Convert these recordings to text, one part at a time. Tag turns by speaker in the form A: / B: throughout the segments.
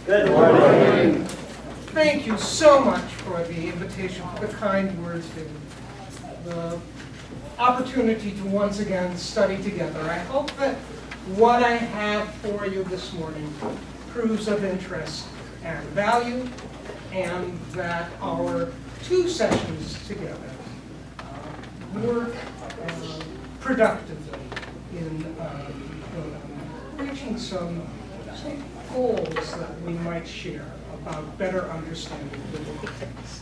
A: Good morning.
B: Thank you so much for the invitation, for the kind words, David. The opportunity to once again study together. I hope that what I have for you this morning proves of interest and value, and that our two sessions together work productively in reaching some goals that we might share about better understanding biblical text.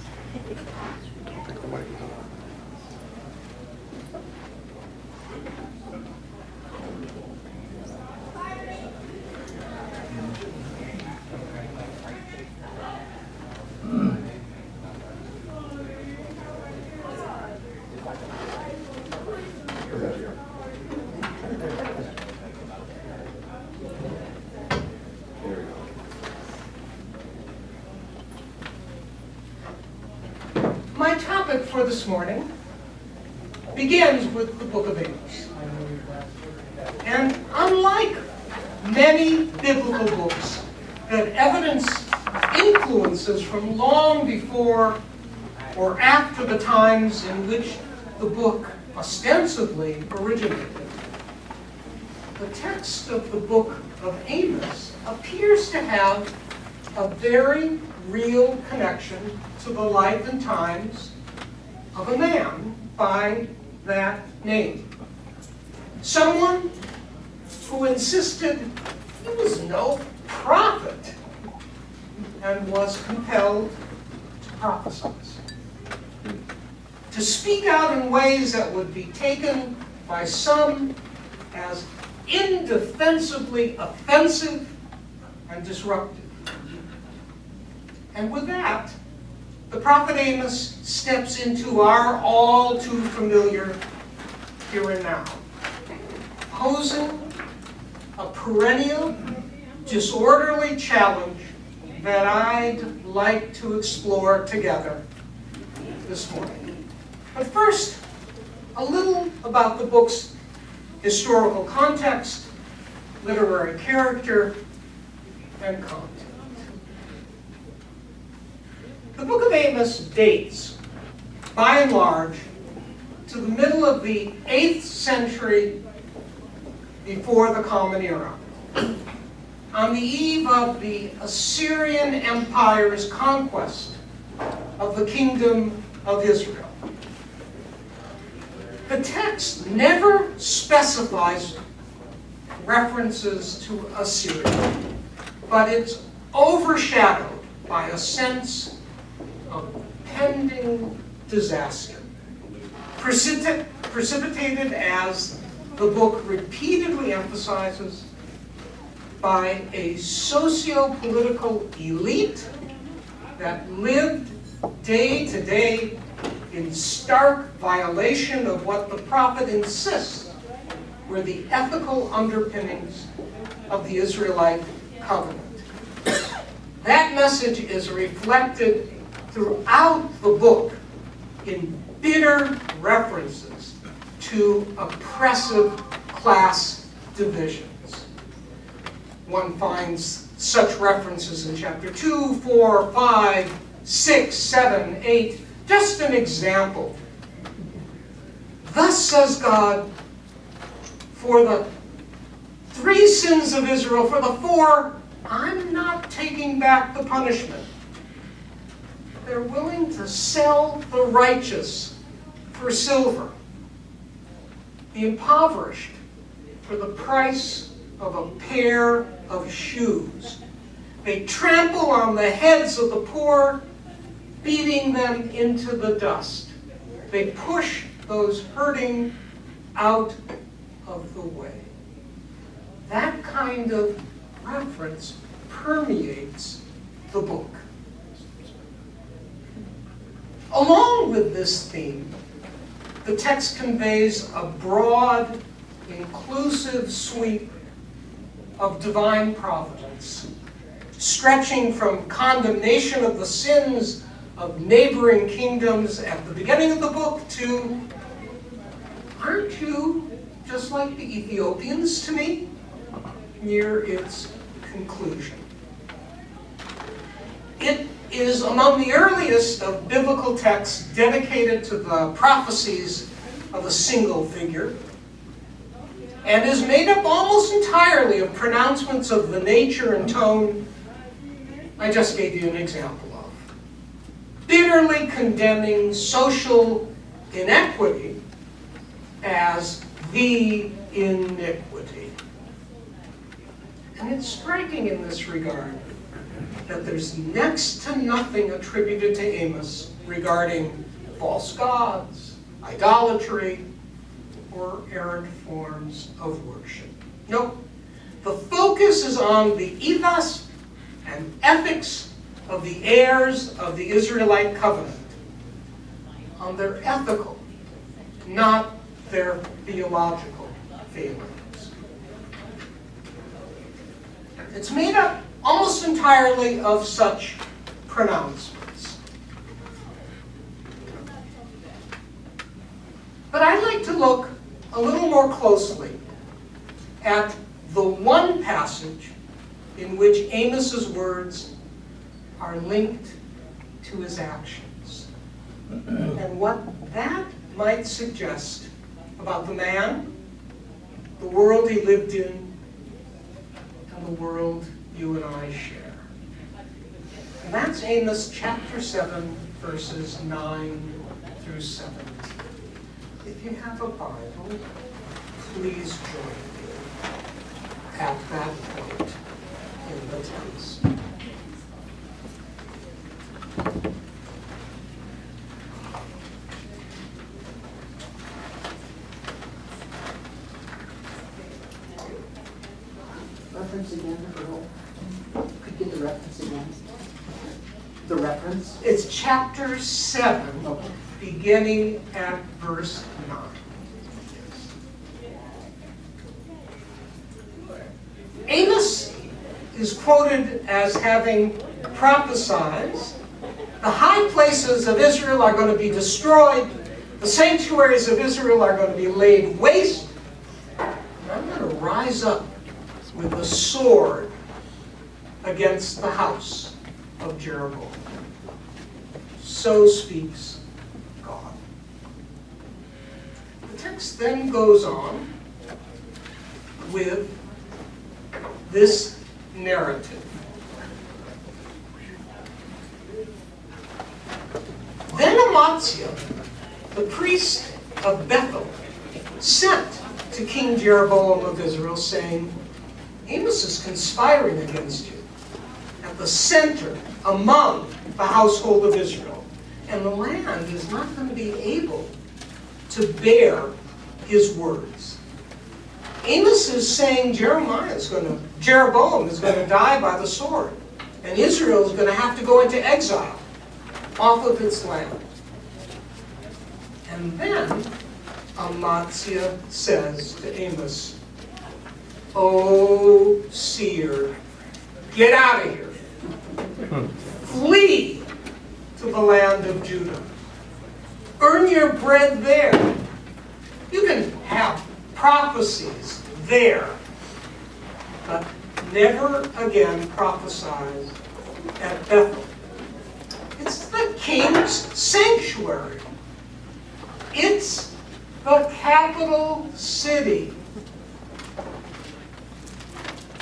B: My topic for this morning begins with the book of Amos. And unlike many biblical books that evidence influences from long before or after the times in which the book ostensibly originated, the text of the book of Amos appears to have a very real connection to the life and times of a man by that name. Someone who insisted he was no prophet and was compelled to prophesy, to speak out in ways that would be taken by some as indefensibly offensive and disruptive. And with that, the prophet Amos steps into our all too familiar here and now, posing a perennial, disorderly challenge that I'd like to explore together this morning. But first, a little about the book's historical context, literary character, and content. The book of Amos dates, by and large, to the middle of the 8th century before the Common Era, on the eve of the Assyrian Empire's conquest of the Kingdom of Israel. The text never specifies references to Assyria, but it's overshadowed by a sense of pending disaster, precipitated, as the book repeatedly emphasizes, by a socio-political elite that lived day to day in stark violation of what the prophet insists were the ethical underpinnings of the Israelite covenant. That message is reflected throughout the book in bitter references to oppressive class divisions. One finds such references in chapter 2, 4, 5, 6, 7, 8. Just an example. Thus says God, for the 3 sins of Israel, for the 4, I'm not taking back the punishment. They're willing to sell the righteous for silver, the impoverished for the price of a pair of shoes. They trample on the heads of the poor, beating them into the dust. They push those hurting out of the way. That kind of reference permeates the book. Along with this theme, the text conveys a broad, inclusive sweep of divine providence, stretching from condemnation of the sins of neighboring kingdoms at the beginning of the book to, aren't you just like the Ethiopians to me, near its conclusion. It is among the earliest of biblical texts dedicated to the prophecies of a single figure, and is made up almost entirely of pronouncements of the nature and tone I just gave you an example of. Bitterly condemning social inequity as the iniquity. And it's striking in this regard that there's next to nothing attributed to Amos regarding false gods, idolatry, or errant forms of worship. Nope. The focus is on the ethos and ethics of the heirs of the Israelite covenant, on their ethical, not their theological failings. It's made up almost entirely of such pronouncements. But I'd like to look a little more closely at the one passage in which Amos's words are linked to his actions, and what that might suggest about the man, the world he lived in, and the world you and I share. And that's Amos chapter 7, verses 9 through 17. If you have a Bible, please join me at that point in the text.
A: Reference again, Earl? Could you get the reference again? The reference?
B: It's chapter 7,
A: Okay.
B: beginning at verse 9. Amos is quoted as having prophesied, the high places of Israel are going to be destroyed, the sanctuaries of Israel are going to be laid waste, and I'm going to rise up with a sword against the house of Jeroboam. So speaks God. The text then goes on with this narrative. Then Amaziah, the priest of Bethel, sent to King Jeroboam of Israel, saying, Amos is conspiring against you at the center among the household of Israel, and the land is not going to be able to bear his words. Amos is saying Jeroboam is going to die by the sword, and Israel is going to have to go into exile off of its land. And then Amaziah says to Amos, "O seer, get out of here. Flee to the land of Judah. Earn your bread there. You can have prophecies there, but never again prophesy at Bethel. It's the king's sanctuary. It's the capital city."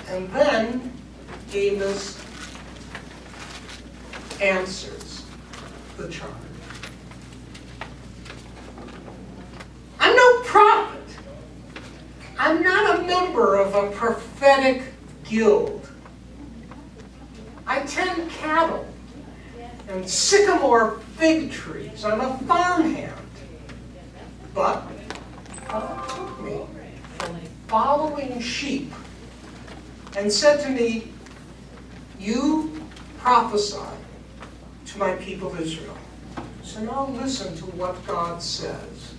B: And then Amos answers the charge. I'm no prophet. I'm not a member of a prophetic guild. I tend cattle and sycamore fig trees. I'm a farmhand. But God took me from following sheep and said to me, "You prophesy to my people Israel." So now listen to what God says.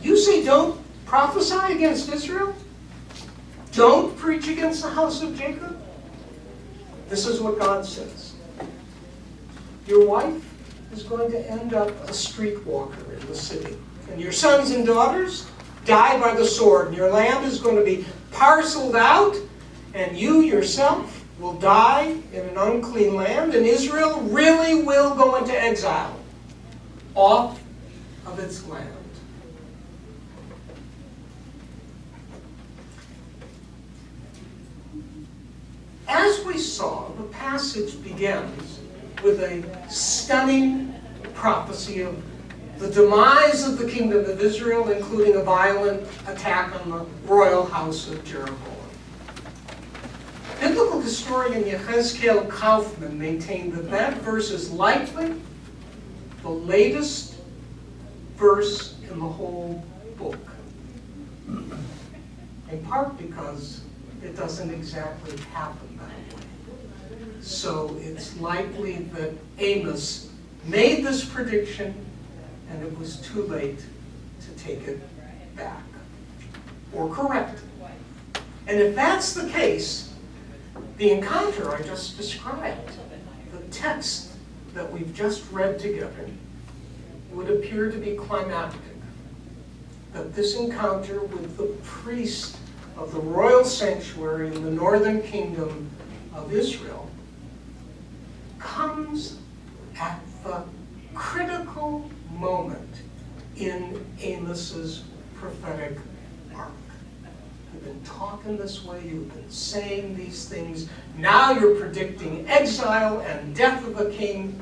B: You say don't prophesy against Israel? Don't preach against the house of Jacob? This is what God says. Your wife is going to end up a streetwalker in the city, and your sons and daughters die by the sword, and your land is going to be parceled out, and you yourself will die in an unclean land, and Israel really will go into exile off of its land. As we saw, the passage begins with a stunning prophecy of the demise of the kingdom of Israel, including a violent attack on the royal house of Jeroboam. Biblical historian Yechezkel Kaufman maintained that that verse is likely the latest verse in the whole book, in part because it doesn't exactly happen that way. So it's likely that Amos made this prediction and it was too late to take it back or correct it. And if that's the case, the encounter I just described, the text that we've just read together, would appear to be climactic. That this encounter with the priest of the royal sanctuary in the northern kingdom of Israel comes at the critical moment in Amos's prophetic arc. You've been talking this way, you've been saying these things, now you're predicting exile and death of a king.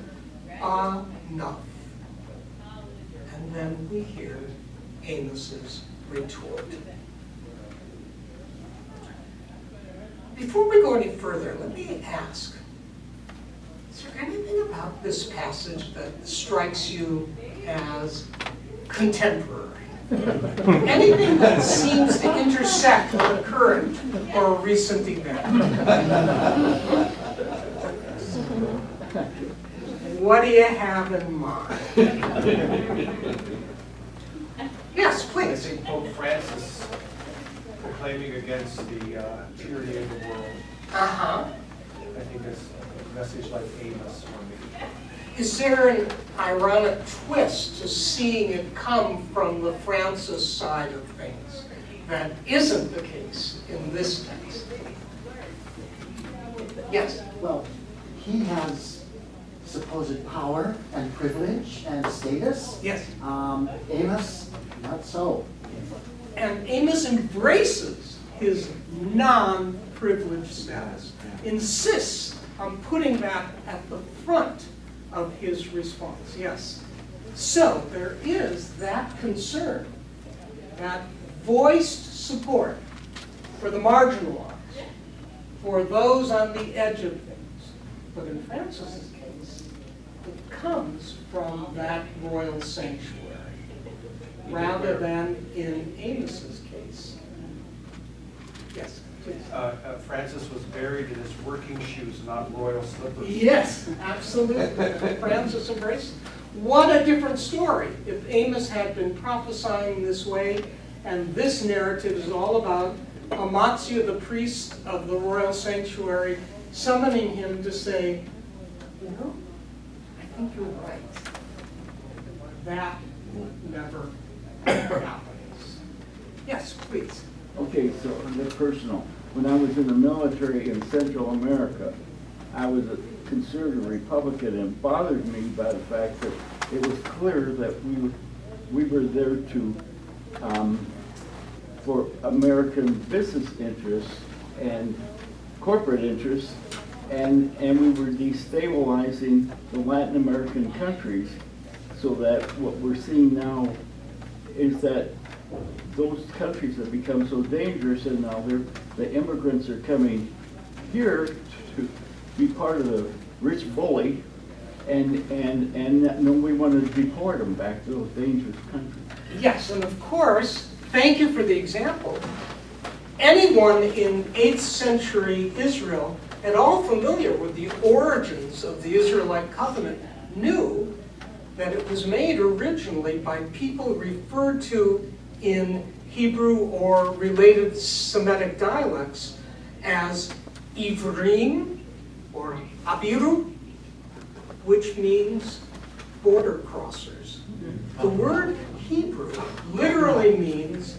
B: Enough. And then we hear Amos's retort. Before we go any further, let me ask, is there anything about this passage that strikes you as contemporary? Anything that seems to intersect with a current or a recent event? What do you have in mind? Yes,
C: I
B: please.
C: think Pope Francis proclaiming against the tyranny of the world.
B: Uh-huh.
C: I think that's a message like Amos for me.
B: Is there an ironic twist to seeing it come from the Francis side of things that isn't the case in this text? Yes?
A: Well, he has supposed power and privilege and status.
B: Yes.
A: Amos, not so.
B: And Amos embraces his non-privileged status, insists on putting that at the front of his response. Yes. So there is that concern, that voiced support for the marginalized, for those on the edge of things. But in Francis's case, it comes from that royal sanctuary, rather than in Amos's case. Yes, please.
C: Francis was buried in his working shoes, not royal slippers.
B: Yes, absolutely. Francis embraced. What a different story if Amos had been prophesying this way, and this narrative is all about Amaziah, the priest of the royal sanctuary, summoning him to say, you know, I think you're right. That never happens. Yes, please.
D: Okay, so they're personal. When I was in the military in Central America, I was a conservative Republican, and it bothered me by the fact that it was clear that we were there to for American business interests and corporate interests, and we were destabilizing the Latin American countries, so that what we're seeing now is that those countries have become so dangerous, and now the immigrants are coming here to be part of the rich bully, and we want to deport them back to those dangerous countries.
B: Yes, and of course, thank you for the example. Anyone in 8th century Israel at all familiar with the origins of the Israelite covenant knew that it was made originally by people referred to in Hebrew or related Semitic dialects as Ivrim or Abiru, which means border crossers. The word Hebrew literally means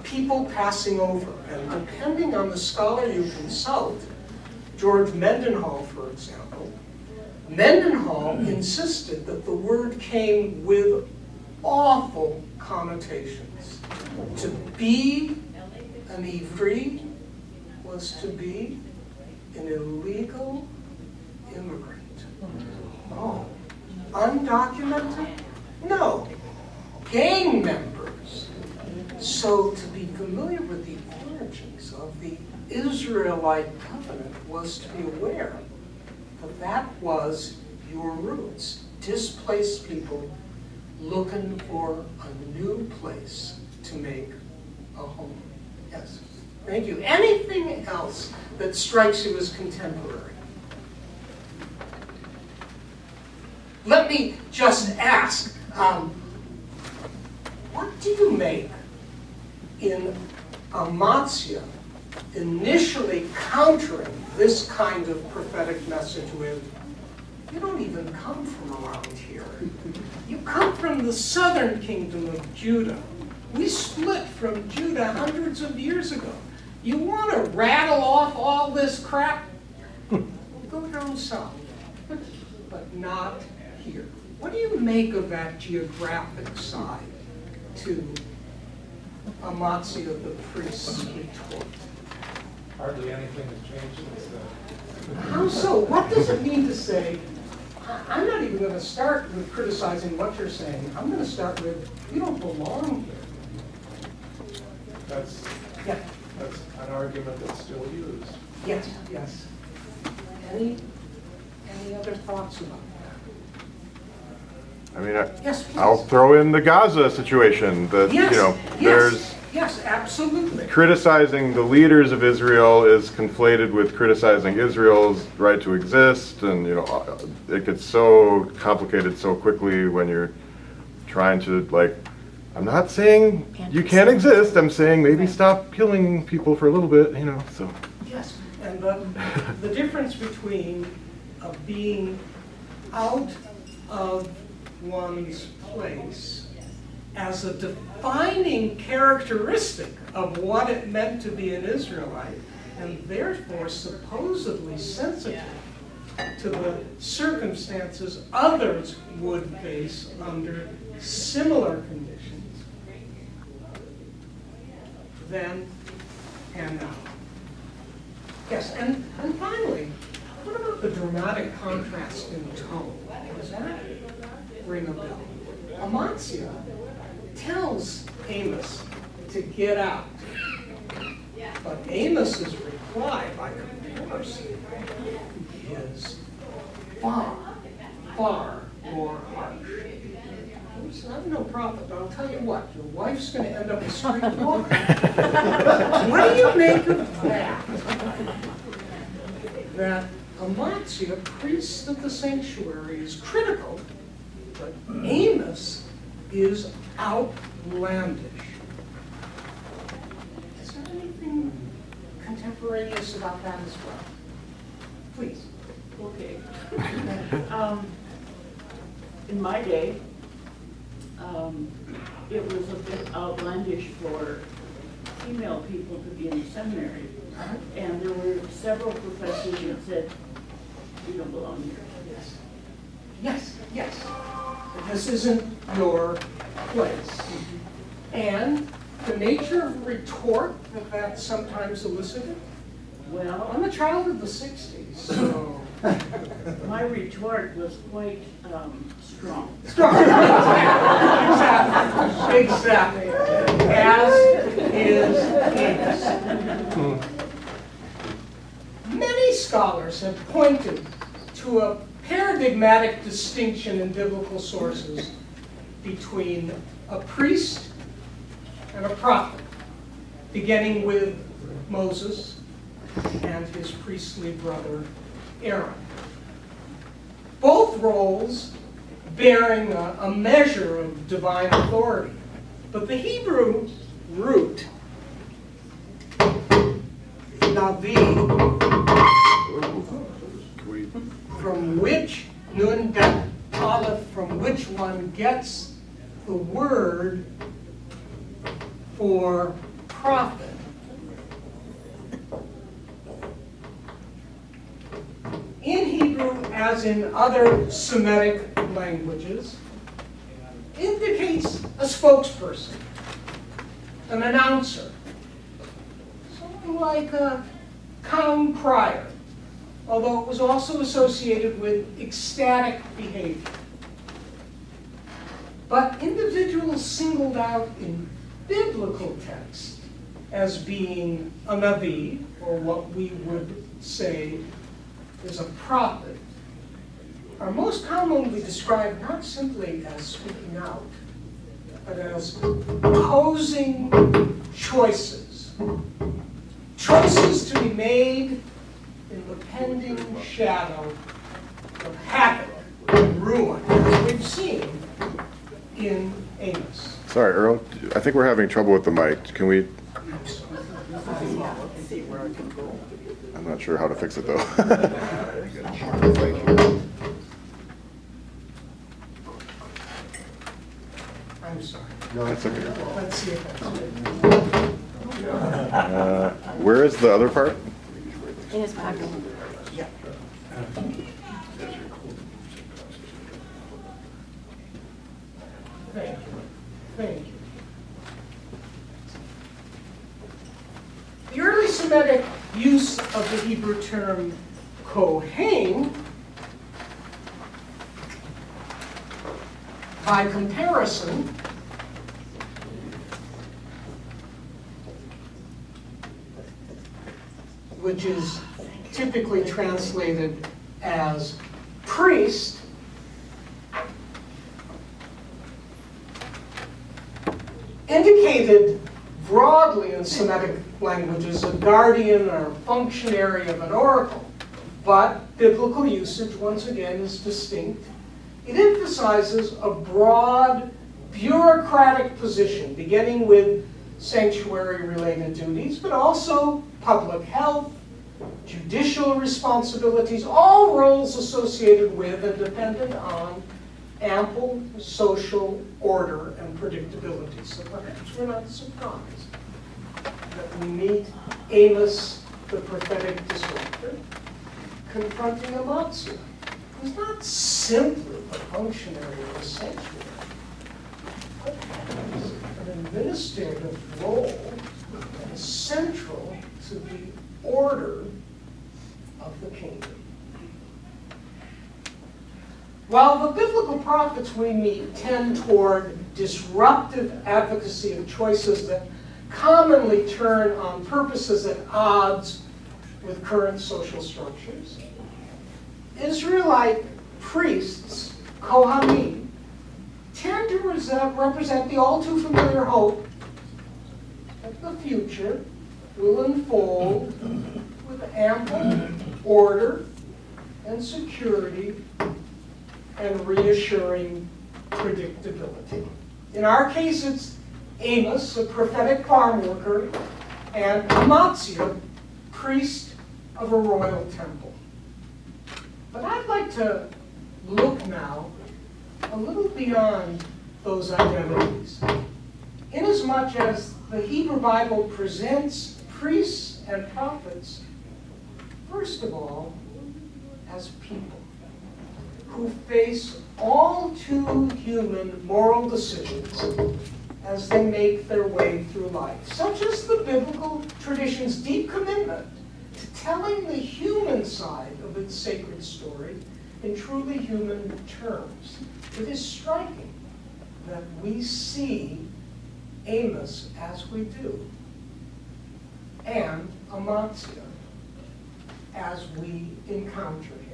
B: people passing over, and depending on the scholar you consult, George Mendenhall, for example, Mendenhall insisted that the word came with awful connotations. To be an Ivri was to be an illegal immigrant. Oh, undocumented? No. Gang members. So to be familiar with the origins of the Israelite covenant was to be aware that that was your roots. Displaced people looking for a new place to make a home. Yes, thank you. Anything else that strikes you as contemporary? Let me just ask, what do you make in Amaziah initially countering this kind of prophetic message with, you don't even come from around here. You come from the southern kingdom of Judah. We split from Judah hundreds of years ago. You want to rattle off all this crap? Well, go down south, but not here. What do you make of that geographic side to Amaziah the priest's retort?
C: Hardly anything has changed since then.
B: How so? What does it mean to say, I'm not even going to start with criticizing what you're saying. I'm going to start with, you don't belong here.
C: That's an argument that's still used.
B: Yes, yes. Any other thoughts about that?
E: I mean,
B: Yes, please.
E: I'll throw in the Gaza situation that,
B: Yes,
E: you know,
B: yes, yes, absolutely.
E: criticizing the leaders of Israel is conflated with criticizing Israel's right to exist, and, you know, it gets so complicated so quickly when you're trying to, like, I'm not saying you can't exist, I'm saying maybe stop killing people for a little bit, you know, so.
B: Yes, and the difference between being out of one's place as a defining characteristic of what it meant to be an Israelite, and therefore supposedly sensitive to the circumstances others would face under similar conditions, then and now. Yes, and finally, what about the dramatic contrast in tone? Does that ring a bell? Amaziah tells Amos to get out, but Amos's reply, by comparison, is far, far more harsh. I'm no prophet, but I'll tell you what, your wife's going to end up a street walker. What do you make of that? That Amaziah, priest of the sanctuary, is critical, but Amos is outlandish. Is there anything contemporaneous about that as well? Please.
F: Okay. In my day, it was a bit outlandish for female people to be in the seminary. And there were several professors that said, you don't belong here.
B: Yes. Yes, yes. This isn't your place. And the nature of retort that sometimes elicited,
F: Well,
B: I'm a child of the 60s, so.
F: my retort was quite strong.
B: Strong. Exactly. Exactly. As is Amos. Many scholars have pointed to a paradigmatic distinction in biblical sources between a priest and a prophet, beginning with Moses and his priestly brother Aaron. Both roles bearing a measure of divine authority. But the Hebrew root, Navi, from which Nun Bet Aleph, from which one gets the word for prophet, as in other Semitic languages, indicates a spokesperson, an announcer, something like a town crier, although it was also associated with ecstatic behavior. But individuals singled out in biblical text as being a Navi, or what we would say is a prophet, are most commonly described not simply as speaking out, but as posing choices. Choices to be made in the pending shadow of havoc and ruin, as we've seen in Amos.
E: Sorry, Earl, I think we're having trouble with the mic. Can we, I'm not sure how to fix it though.
B: I'm sorry.
E: That's okay.
B: Let's see if that's
E: Where is the other part?
G: In his pocket.
B: Yeah. Thank you. Thank you. The early Semitic use of the Hebrew term Kohen, by comparison, which is typically translated as priest, indicated broadly in Semitic languages a guardian or functionary of an oracle. But biblical usage, once again, is distinct. It emphasizes a broad bureaucratic position, beginning with sanctuary-related duties, but also public health, judicial responsibilities, all roles associated with and dependent on ample social order and predictability. So perhaps we're not surprised that we meet Amos, the prophetic disruptor, confronting Amaziah, who's not simply a functionary of the sanctuary, but has an administrative role that is central to the order of the kingdom. While the biblical prophets we meet tend toward disruptive advocacy of choices that commonly turn on purposes at odds with current social structures, Israelite priests, Kohanim, tend to represent the all too familiar hope that the future will unfold with ample order and security and reassuring predictability. In our case, it's Amos, a prophetic farm worker, and Amaziah, priest of a royal temple. But I'd like to look now a little beyond those identities, inasmuch as the Hebrew Bible presents priests and prophets, first of all, as people who face all too human moral decisions as they make their way through life, such as the biblical tradition's deep commitment to telling the human side of its sacred story in truly human terms. It is striking that we see Amos as we do, and Amaziah as we encounter him.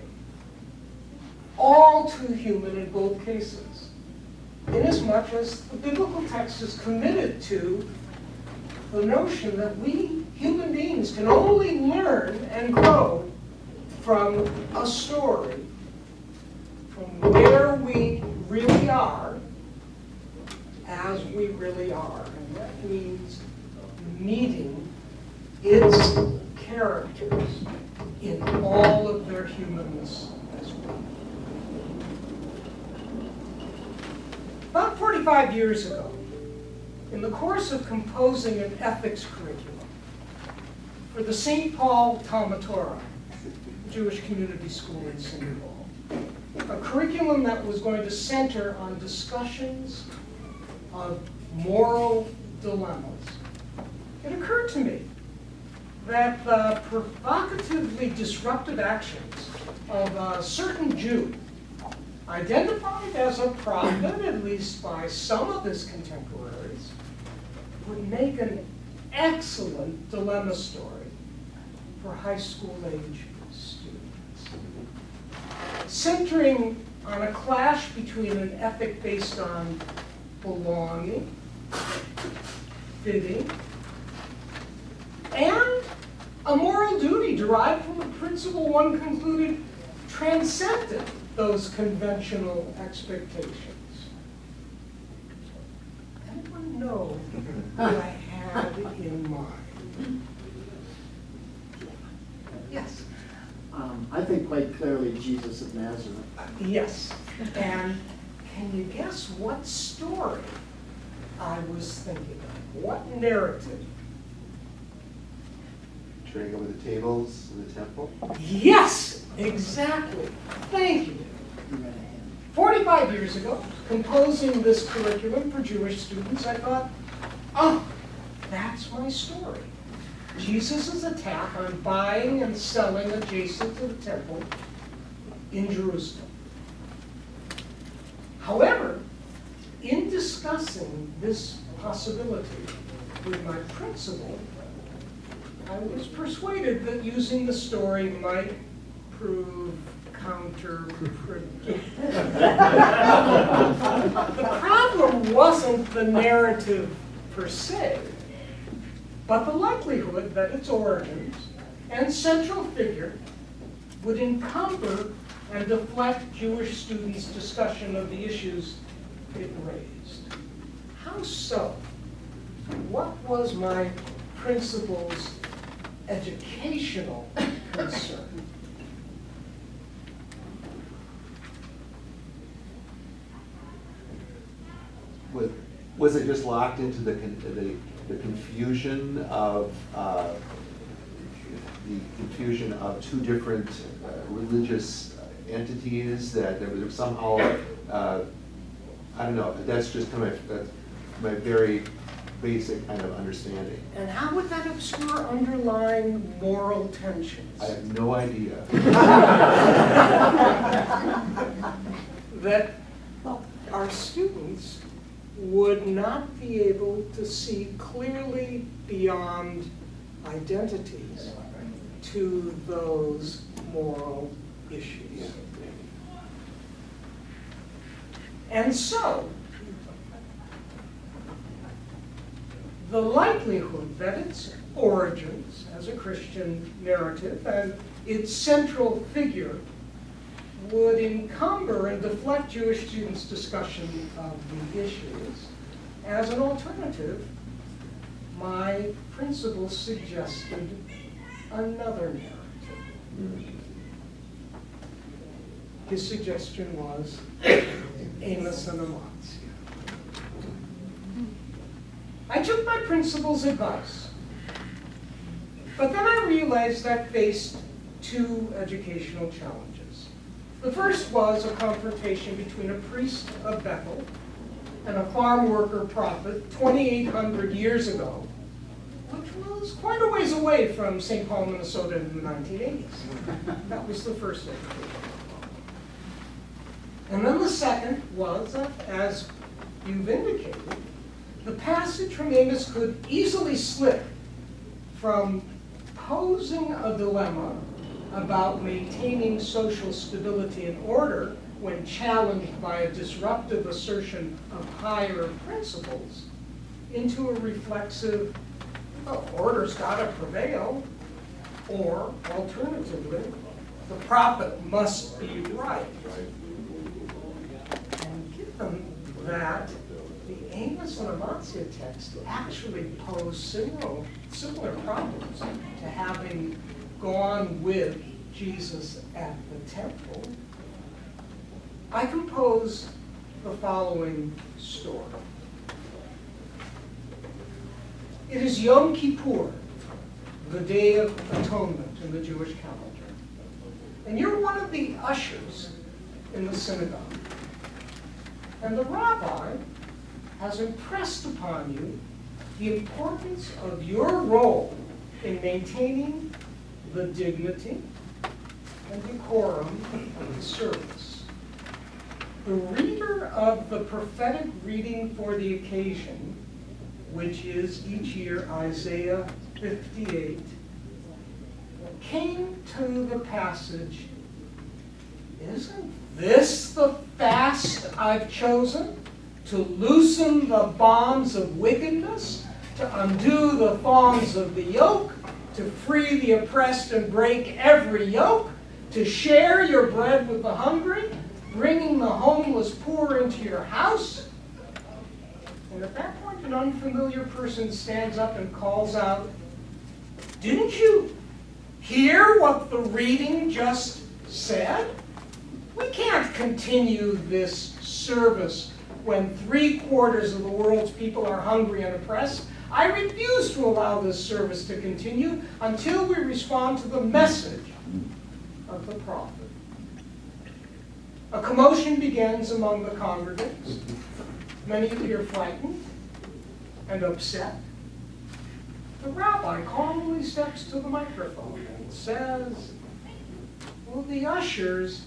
B: All too human in both cases, inasmuch as the biblical text is committed to the notion that we human beings can only learn and grow from a story, from where we really are, as we really are. And that means meeting its characters in all of their humanness as well. About 45 years ago, in the course of composing an ethics curriculum for the St. Paul Talmud Torah, Jewish community school in St. Paul, a curriculum that was going to center on discussions of moral dilemmas, it occurred to me that the provocatively disruptive actions of a certain Jew, identified as a prophet, at least by some of his contemporaries, would make an excellent dilemma story for high school age students. Centering on a clash between an ethic based on belonging, fitting, and a moral duty derived from a principle one concluded transcended those conventional expectations. Anyone know what I had in mind? Yes.
H: I think quite clearly Jesus of Nazareth.
B: Yes. And can you guess what story I was thinking of? What narrative?
I: Turning over the tables in the temple.
B: Yes, exactly. Thank you. 45 years ago, composing this curriculum for Jewish students, I thought, oh, that's my story. Jesus' attack on buying and selling adjacent to the temple in Jerusalem. However, in discussing this possibility with my principal, I was persuaded that using the story might prove counterproductive. The problem wasn't the narrative per se, but the likelihood that its origins and central figure would encumber and deflect Jewish students' discussion of the issues it raised. How so? What was my principal's educational concern?
I: Was it just locked into the confusion of two different religious entities that there was somehow I don't know. That's just kind of my very basic kind of understanding.
B: And how would that obscure underlying moral tensions?
I: I have no idea.
B: That our students would not be able to see clearly beyond identities to those moral issues. And so, the likelihood that its origins as a Christian narrative and its central figure would encumber and deflect Jewish students' discussion of the issues. As an alternative, my principal suggested another narrative. His suggestion was Amos and Amaziah. I took my principal's advice, but then I realized that faced two educational challenges. The first was a confrontation between a priest of Bethel and a farm worker prophet 2,800 years ago, which was quite a ways away from St. Paul, Minnesota in the 1980s. That was the first education. And then the second was that, as you've indicated, the passage from Amos could easily slip from posing a dilemma about maintaining social stability and order when challenged by a disruptive assertion of higher principles into a reflexive, well, order's gotta prevail, or alternatively, the prophet must be right. And given that the Amos and Amaziah text actually pose similar problems to having gone with Jesus at the temple, I compose the following story. It is Yom Kippur, the Day of Atonement in the Jewish calendar. And you're one of the ushers in the synagogue. And the rabbi has impressed upon you the importance of your role in maintaining the dignity and decorum of the service. The reader of the prophetic reading for the occasion, which is each year Isaiah 58, came to the passage, "Isn't this the fast I've chosen? To loosen the bonds of wickedness, to undo the thongs of the yoke, to free the oppressed and break every yoke, to share your bread with the hungry, bringing the homeless poor into your house." And at that point, an unfamiliar person stands up and calls out, "Didn't you hear what the reading just said? We can't continue this service when 3/4 of the world's people are hungry and oppressed. I refuse to allow this service to continue until we respond to the message of the prophet." A commotion begins among the congregants. Many appear frightened and upset. The rabbi calmly steps to the microphone and says, "Will the ushers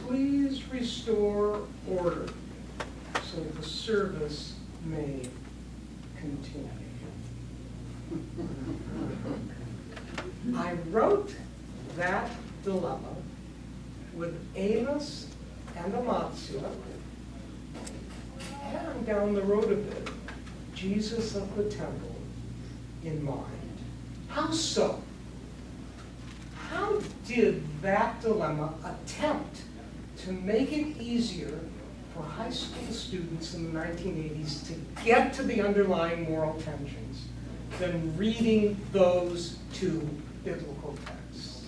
B: please restore order so the service may continue?" I wrote that dilemma with Amos and Amaziah, and down the road a bit, Jesus of the temple in mind. How so? How did that dilemma attempt to make it easier for high school students in the 1980s to get to the underlying moral tensions than reading those two biblical texts?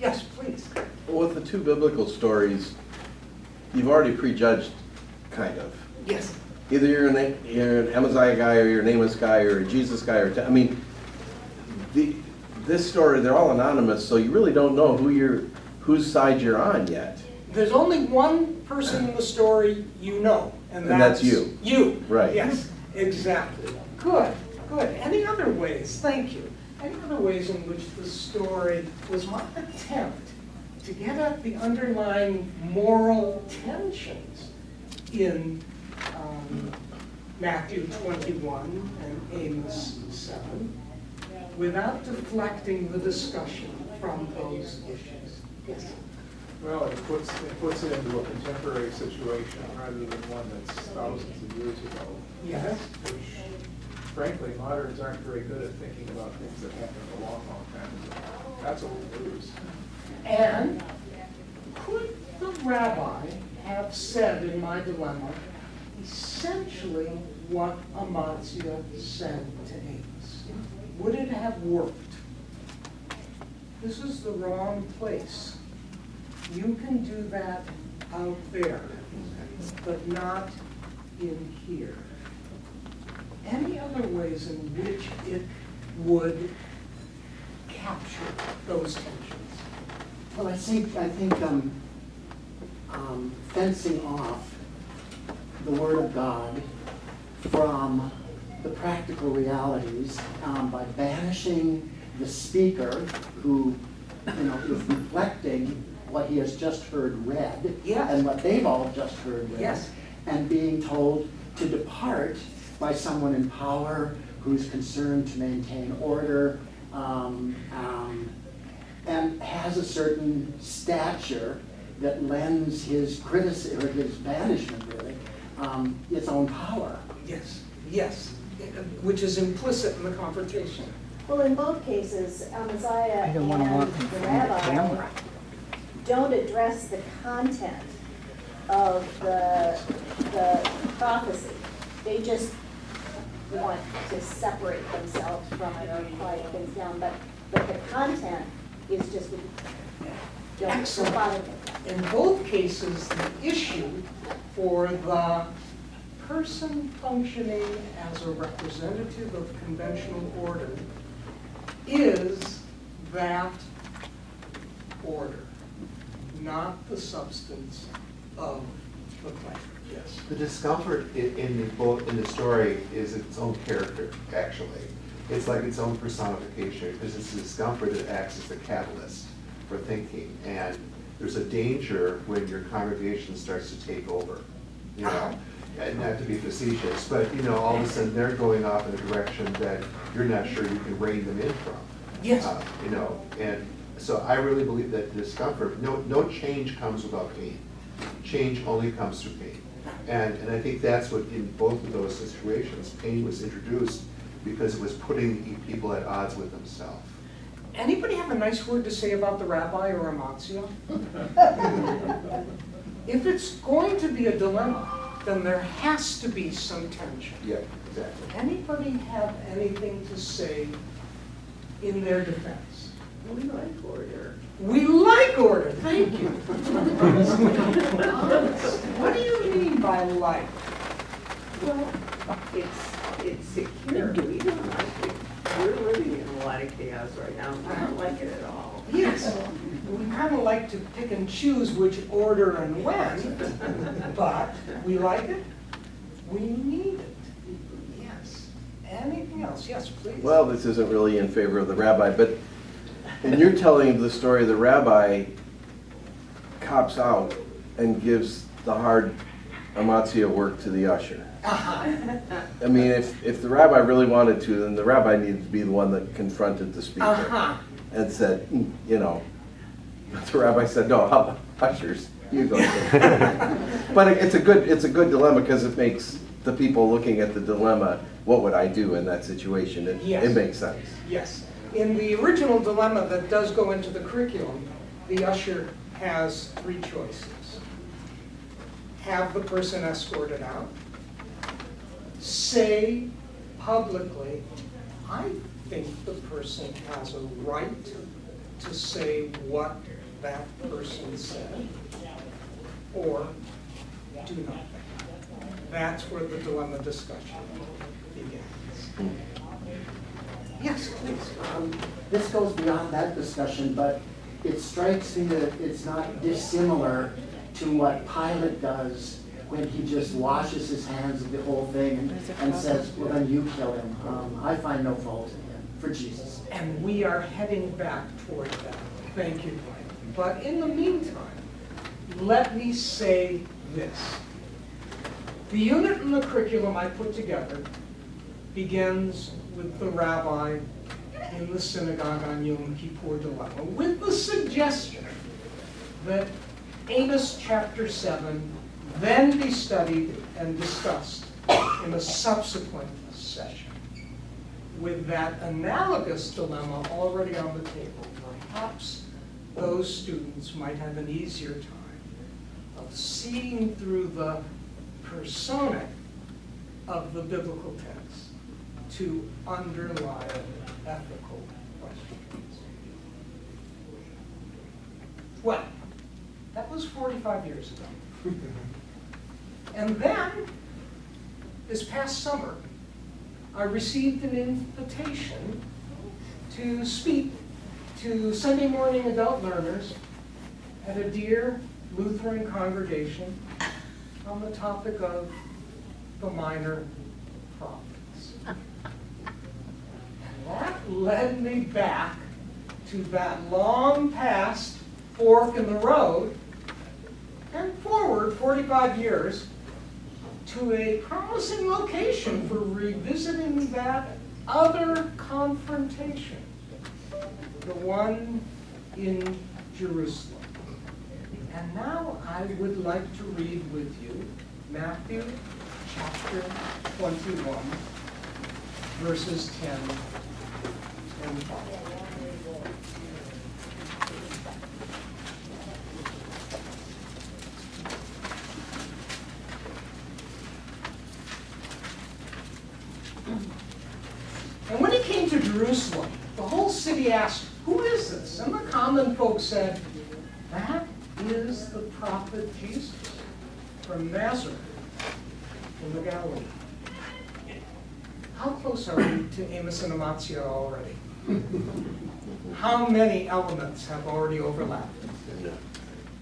B: Yes, please.
J: Well, with the two biblical stories, you've already prejudged, kind of.
B: Yes.
J: Either you're an Amaziah guy, or you're an Amos guy, or a Jesus guy, I mean, this story, they're all anonymous, so you really don't know whose side you're on yet.
B: There's only one person in the story you know, and
J: that's you.
B: You.
J: Right.
B: Yes, exactly. Good, good. Any other ways? Thank you. Any other ways in which the story was my attempt to get at the underlying moral tensions in Matthew 21 and Amos 7 without deflecting the discussion from those issues? Yes.
C: Well, it puts it into a contemporary situation rather than one that's thousands of years ago.
B: Yes.
C: Which, frankly, moderns aren't very good at thinking about things that happened a long, long time ago. That's what we lose.
B: And could the rabbi have said in my dilemma essentially what Amaziah said to Amos? Would it have worked? This is the wrong place. You can do that out there, but not in here. Any other ways in which it would capture those tensions?
H: Well, I think fencing off the Word of God from the practical realities by banishing the speaker who, is reflecting what he has just heard read,
B: Yes.
H: and what they've all just heard read,
B: Yes.
H: and being told to depart by someone in power who's concerned to maintain order, and has a certain stature that lends his criticism, or his banishment really, its own power.
B: Yes, yes, which is implicit in the confrontation.
G: Well, in both cases, Amaziah and
A: wanna walk in
G: the
A: front of the
G: rabbi
A: camera.
G: don't address the content of the prophecy. They just want to separate themselves from it or quiet things down, but the content is just, don't
B: Excellent.
G: bother with that.
B: In both cases, the issue for the person functioning as a representative of conventional order is that order, not the substance of the claim. Yes.
I: The discomfort in the story is its own character, actually. It's like its own personification, because it's the discomfort that acts as the catalyst for thinking. And there's a danger when your congregation starts to take over, you know. And not to be facetious, but, you know, all of a sudden they're going off in a direction that you're not sure you can rein them in from.
B: Yes.
I: You know, and so I really believe that discomfort, no change comes without pain. Change only comes through pain. And I think that's what, in both of those situations, pain was introduced because it was putting people at odds with themselves.
B: Anybody have a nice word to say about the rabbi or Amaziah? If it's going to be a dilemma, then there has to be some tension.
I: Yeah, exactly.
B: Anybody have anything to say in their defense?
F: We like order.
B: We like order, thank you. What do you mean by like?
K: Well, it's secure. We don't like it. We're living in a lot of chaos right now. I don't like it at all.
B: Yes, we kind of like to pick and choose which order and when, but we like it, we need it. Yes. Anything else? Yes, please.
J: Well, this isn't really in favor of the rabbi, but in your telling of the story, the rabbi cops out and gives the hard Amaziah work to the usher. I mean, if the rabbi really wanted to, then the rabbi needed to be the one that confronted the speaker and said, you know, but the rabbi said, no, how about ushers? You go. But it's a good dilemma because it makes the people looking at the dilemma, what would I do in that situation?
B: Yes.
J: It makes sense.
B: Yes. In the original dilemma that does go into the curriculum, the usher has three choices. Have the person escorted out. Say publicly, I think the person has a right to say what that person said, or do nothing. That's where the dilemma discussion begins. Yes, please.
H: This goes beyond that discussion, but it strikes me that it's not dissimilar to what Pilate does when he just washes his hands of the whole thing and says, well, then you kill him. I find no fault in him, for Jesus.
B: And we are heading back toward that. Thank you, Brian. But in the meantime, let me say this. The unit in the curriculum I put together begins with the rabbi in the synagogue on Yom Kippur dilemma, with the suggestion that Amos chapter 7 then be studied and discussed in a subsequent session. With that analogous dilemma already on the table, perhaps those students might have an easier time of seeing through the persona of the biblical text to underlying ethical questions. Well, that was 45 years ago. And then, this past summer, I received an invitation to speak to Sunday morning adult learners at a dear Lutheran congregation on the topic of the minor prophets. And that led me back to that long past fork in the road and forward 45 years to a promising location for revisiting that other confrontation, the one in Jerusalem. And now I would like to read with you Matthew chapter 21, verses 10 and 5. And when he came to Jerusalem, the whole city asked, "Who is this?" And the common folk said, "That is the prophet Jesus from Nazareth in the Galilee." How close are we to Amos and Amaziah already? How many elements have already overlapped?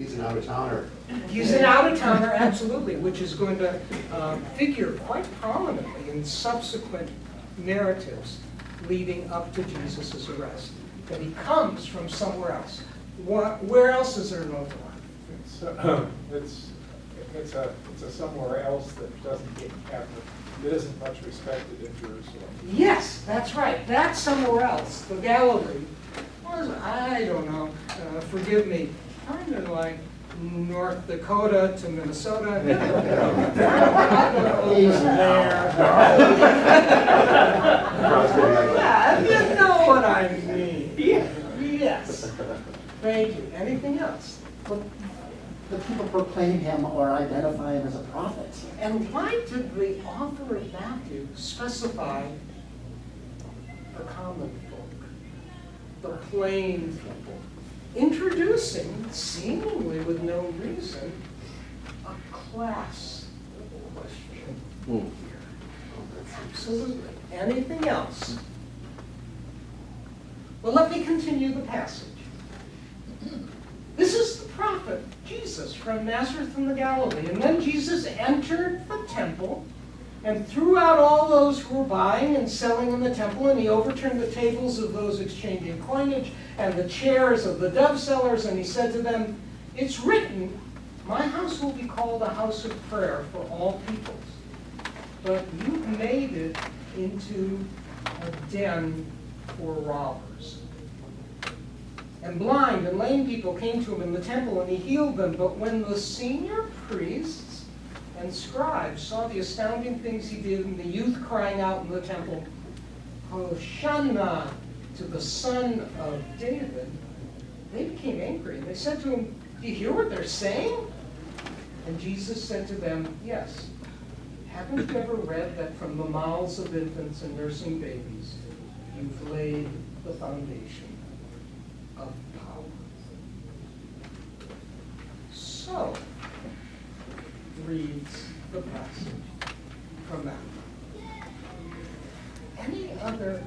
I: He's an out-of-towner.
B: He's an out-of-towner, absolutely, which is going to figure quite prominently in subsequent narratives leading up to Jesus' arrest. That he comes from somewhere else. Where else is there an overlap?
C: It's a somewhere else that that isn't much respected in Jerusalem.
B: Yes, that's right. That's somewhere else. The Galilee was, I don't know, forgive me, kind of like North Dakota to Minnesota. Yeah, you know what I mean. Yes. Thank you. Anything else?
H: The people proclaim him or identify him as a prophet.
B: And why did the author of Matthew specify the common folk, the plain people, introducing, seemingly with no reason, a class question here? Absolutely. Anything else? Well, let me continue the passage. This is the prophet, Jesus, from Nazareth in the Galilee. And then Jesus entered the temple and threw out all those who were buying and selling in the temple, and he overturned the tables of those exchanging coinage and the chairs of the dove sellers, and he said to them, "It's written, my house will be called a house of prayer for all peoples. But you've made it into a den for robbers." And blind and lame people came to him in the temple, and he healed them. But when the senior priests and scribes saw the astounding things he did, and the youth crying out in the temple, "Hosanna to the Son of David," they became angry. And they said to him, "Do you hear what they're saying?" And Jesus said to them, "Yes. Haven't you ever read that from the mouths of infants and nursing babies, you've laid the foundation of power?" So, reads the passage from that. Any other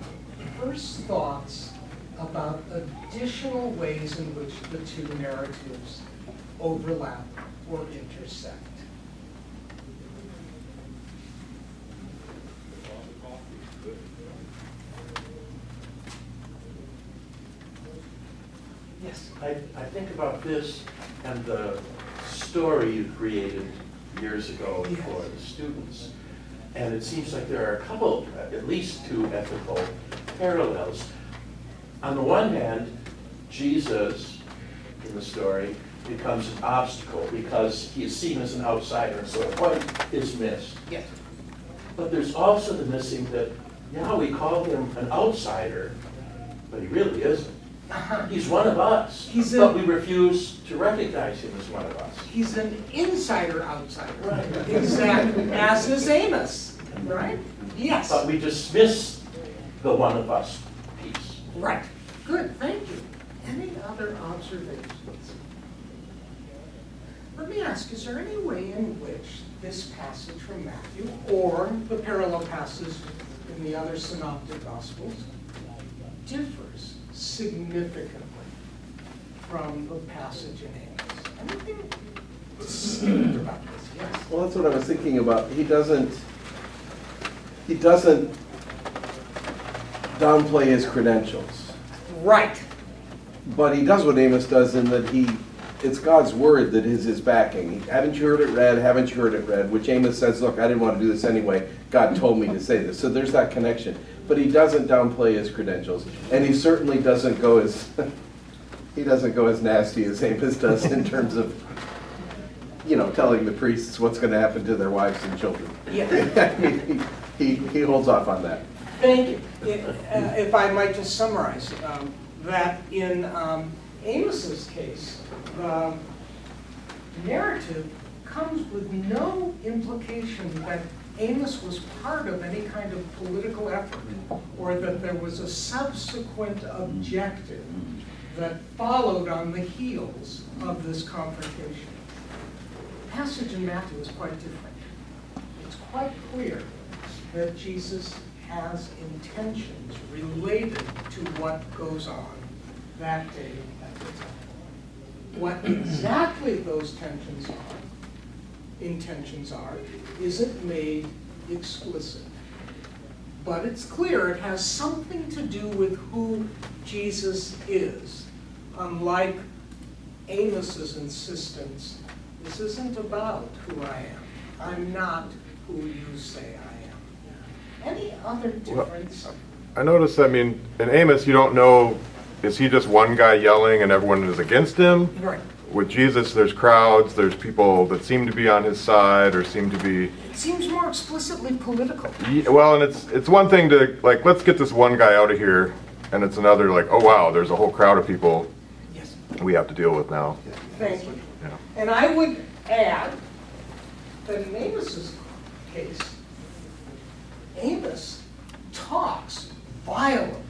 B: first thoughts about additional ways in which the two narratives overlap or intersect? Yes.
L: I think about this and the story you created years ago for the students. And it seems like there are a couple, at least two ethical parallels. On the one hand, Jesus, in the story, becomes an obstacle because he is seen as an outsider, and so the point is missed.
B: Yes.
L: But there's also the missing that, yeah, we call him an outsider, but he really isn't. He's one of us, but we refuse to recognize him as one of us.
B: He's an insider-outsider.
L: Right.
B: Exactly, as is Amos, right? Yes.
L: But we dismiss the one of us piece.
B: Right. Good, thank you. Any other observations? Let me ask, is there any way in which this passage from Matthew, or the parallel passage in the other synoptic gospels, differs significantly from the passage in Amos? Anything distinct about this? Yes.
J: Well, that's what I was thinking about. He doesn't downplay his credentials.
B: Right.
J: But he does what Amos does in that it's God's word that is his backing. Haven't you heard it read? Haven't you heard it read? Which Amos says, look, I didn't want to do this anyway. God told me to say this. So there's that connection. But he doesn't downplay his credentials. And he certainly doesn't go as nasty as Amos does in terms of, telling the priests what's going to happen to their wives and children.
B: Yeah.
J: I mean, he holds off on that.
B: Thank you. If I might just summarize, that in Amos's case, the narrative comes with no implication that Amos was part of any kind of political effort, or that there was a subsequent objective that followed on the heels of this confrontation. The passage in Matthew is quite different. It's quite clear that Jesus has intentions related to what goes on that day at the temple. What exactly those intentions are, isn't made explicit. But it's clear it has something to do with who Jesus is. Unlike Amos's insistence, this isn't about who I am. I'm not who you say I am. Any other difference?
E: I noticed, I mean, in Amos, you don't know, is he just one guy yelling and everyone is against him?
B: Right.
E: With Jesus, there's crowds, there's people that seem to be on his side or seem to be...
B: It seems more explicitly political.
E: Well, and it's one thing to, like, let's get this one guy out of here, and it's another, like, oh wow, there's a whole crowd of people
B: Yes.
E: we have to deal with now.
B: Thank you.
E: Yeah.
B: And I would add that in Amos's case, Amos talks violently,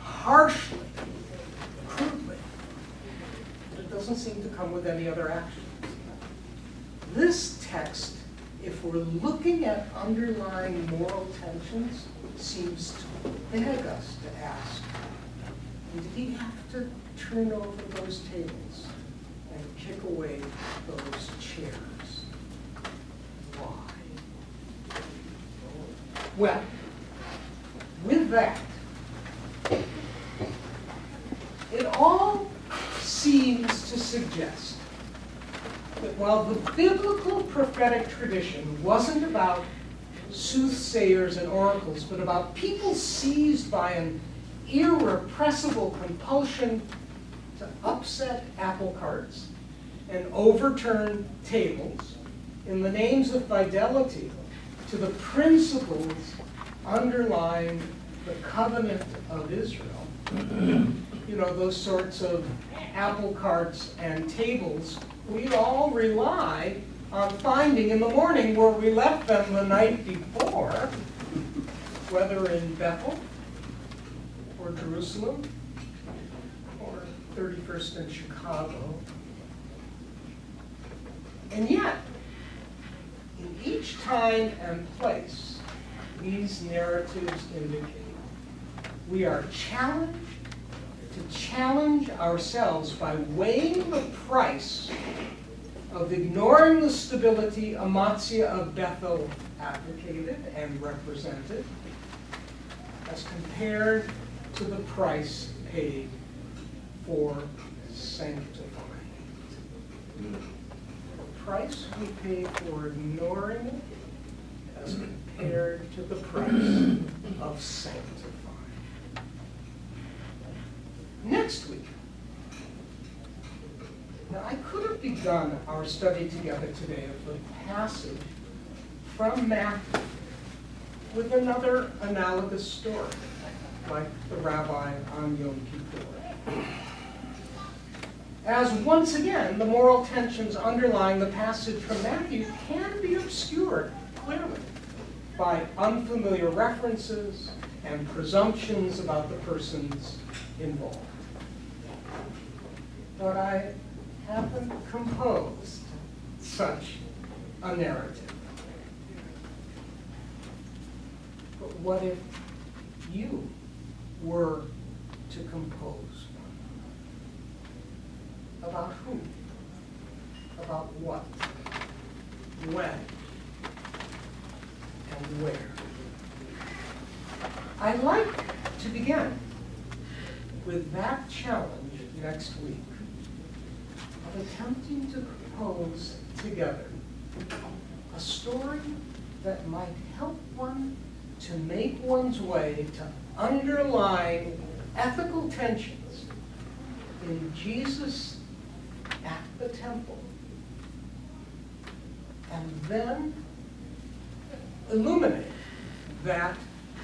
B: harshly, crudely. It doesn't seem to come with any other action. This text, if we're looking at underlying moral tensions, seems to beg us to ask, did he have to turn over those tables and kick away those chairs? Why? Well, with that, it all seems to suggest that while the biblical prophetic tradition wasn't about soothsayers and oracles, but about people seized by an irrepressible compulsion to upset apple carts and overturn tables in the names of fidelity to the principles underlying the covenant of Israel. You know, those sorts of apple carts and tables we all rely on finding in the morning where we left them the night before, whether in Bethel or Jerusalem or 31st in Chicago. And yet, in each time and place, these narratives indicate we are challenged to challenge ourselves by weighing the price of ignoring the stability Amaziah of Bethel advocated and represented as compared to the price paid for sanctifying. The price we pay for ignoring it as compared to the price of sanctifying. Next week, now I could have begun our study together today of the passage from Matthew with another analogous story, like the rabbi on Yom Kippur. As once again, the moral tensions underlying the passage from Matthew can be obscured clearly by unfamiliar references and presumptions about the persons involved. But I haven't composed such a narrative. But what if you were to compose one? About who? About what? When? And where? I'd like to begin with that challenge next week of attempting to compose together a story that might help one to make one's way to underlying ethical tensions in Jesus at the temple, and then illuminate that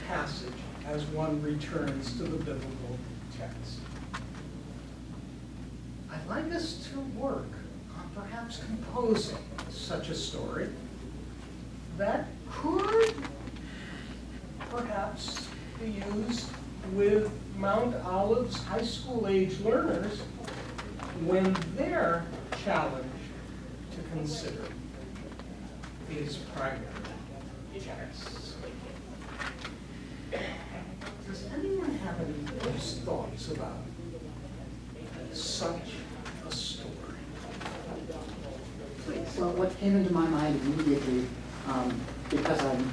B: passage as one returns to the biblical text. I'd like us to work on perhaps composing such a story that could perhaps be used with Mount Olive's high school age learners when they're challenged to consider these primary texts. Does anyone have any first thoughts about such a story?
H: came into my mind immediately, because I'm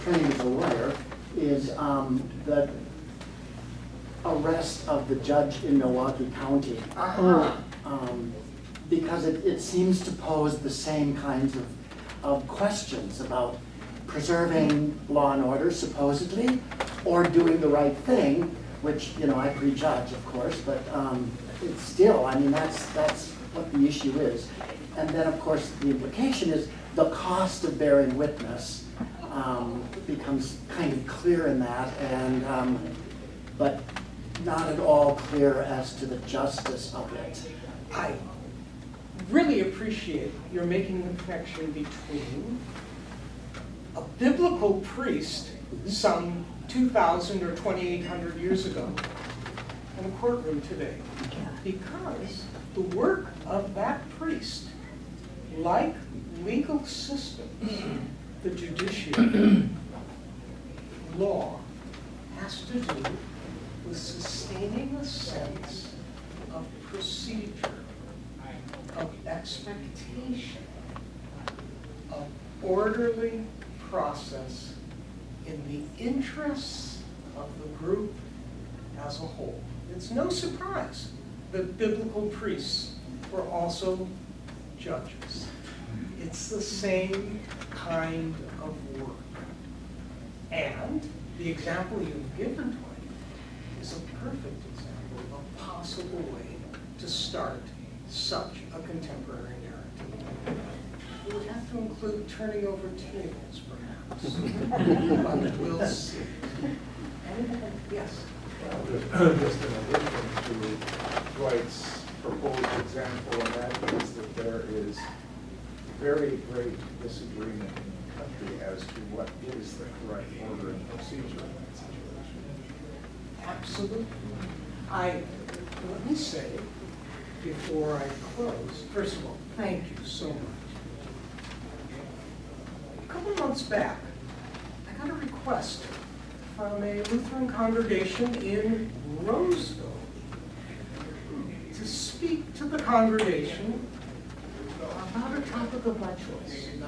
H: trained as a lawyer, is the arrest of the judge in Milwaukee County. Because it seems to pose the same kinds of questions about preserving law and order, supposedly, or doing the right thing, which, you know, I prejudge, of course, but it's still, I mean, that's what the issue is. And then, of course, the implication is the cost of bearing witness becomes kind of clear in that, and but not at all clear as to the justice of it.
B: I really appreciate your making the connection between a biblical priest some 2,000 or 2,800 years ago and a courtroom today. Because the work of that priest, like legal systems, the judiciary, law, has to do with sustaining a sense of procedure, of expectation, of orderly process in the interests of the group as a whole. It's no surprise that biblical priests were also judges. It's the same kind of work. And the example you've given to it is a perfect example of a possible way to start such a contemporary narrative. It would have to include turning over tables, perhaps. But we'll see. Yes?
C: Just in addition to Dwight's proposed example, and that is that there is very great disagreement in the country as to what is the correct order and procedure in that situation.
B: Absolutely. Let me say, before I close, first of all, thank you so much. A couple months back, I got a request from a Lutheran congregation in Roseville to speak to the congregation about a topic of my choice. And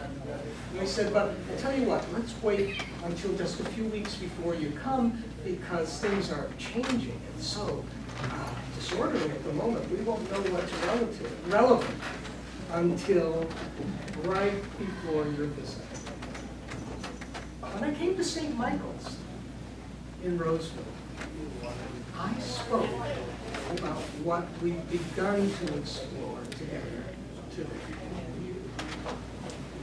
B: I said, but I tell you what, let's wait until just a few weeks before you come, because things are changing and so disorderly at the moment. We won't know what's relevant until right before your visit. When I came to St. Michael's in Roseville, I spoke about what we've begun to explore together today.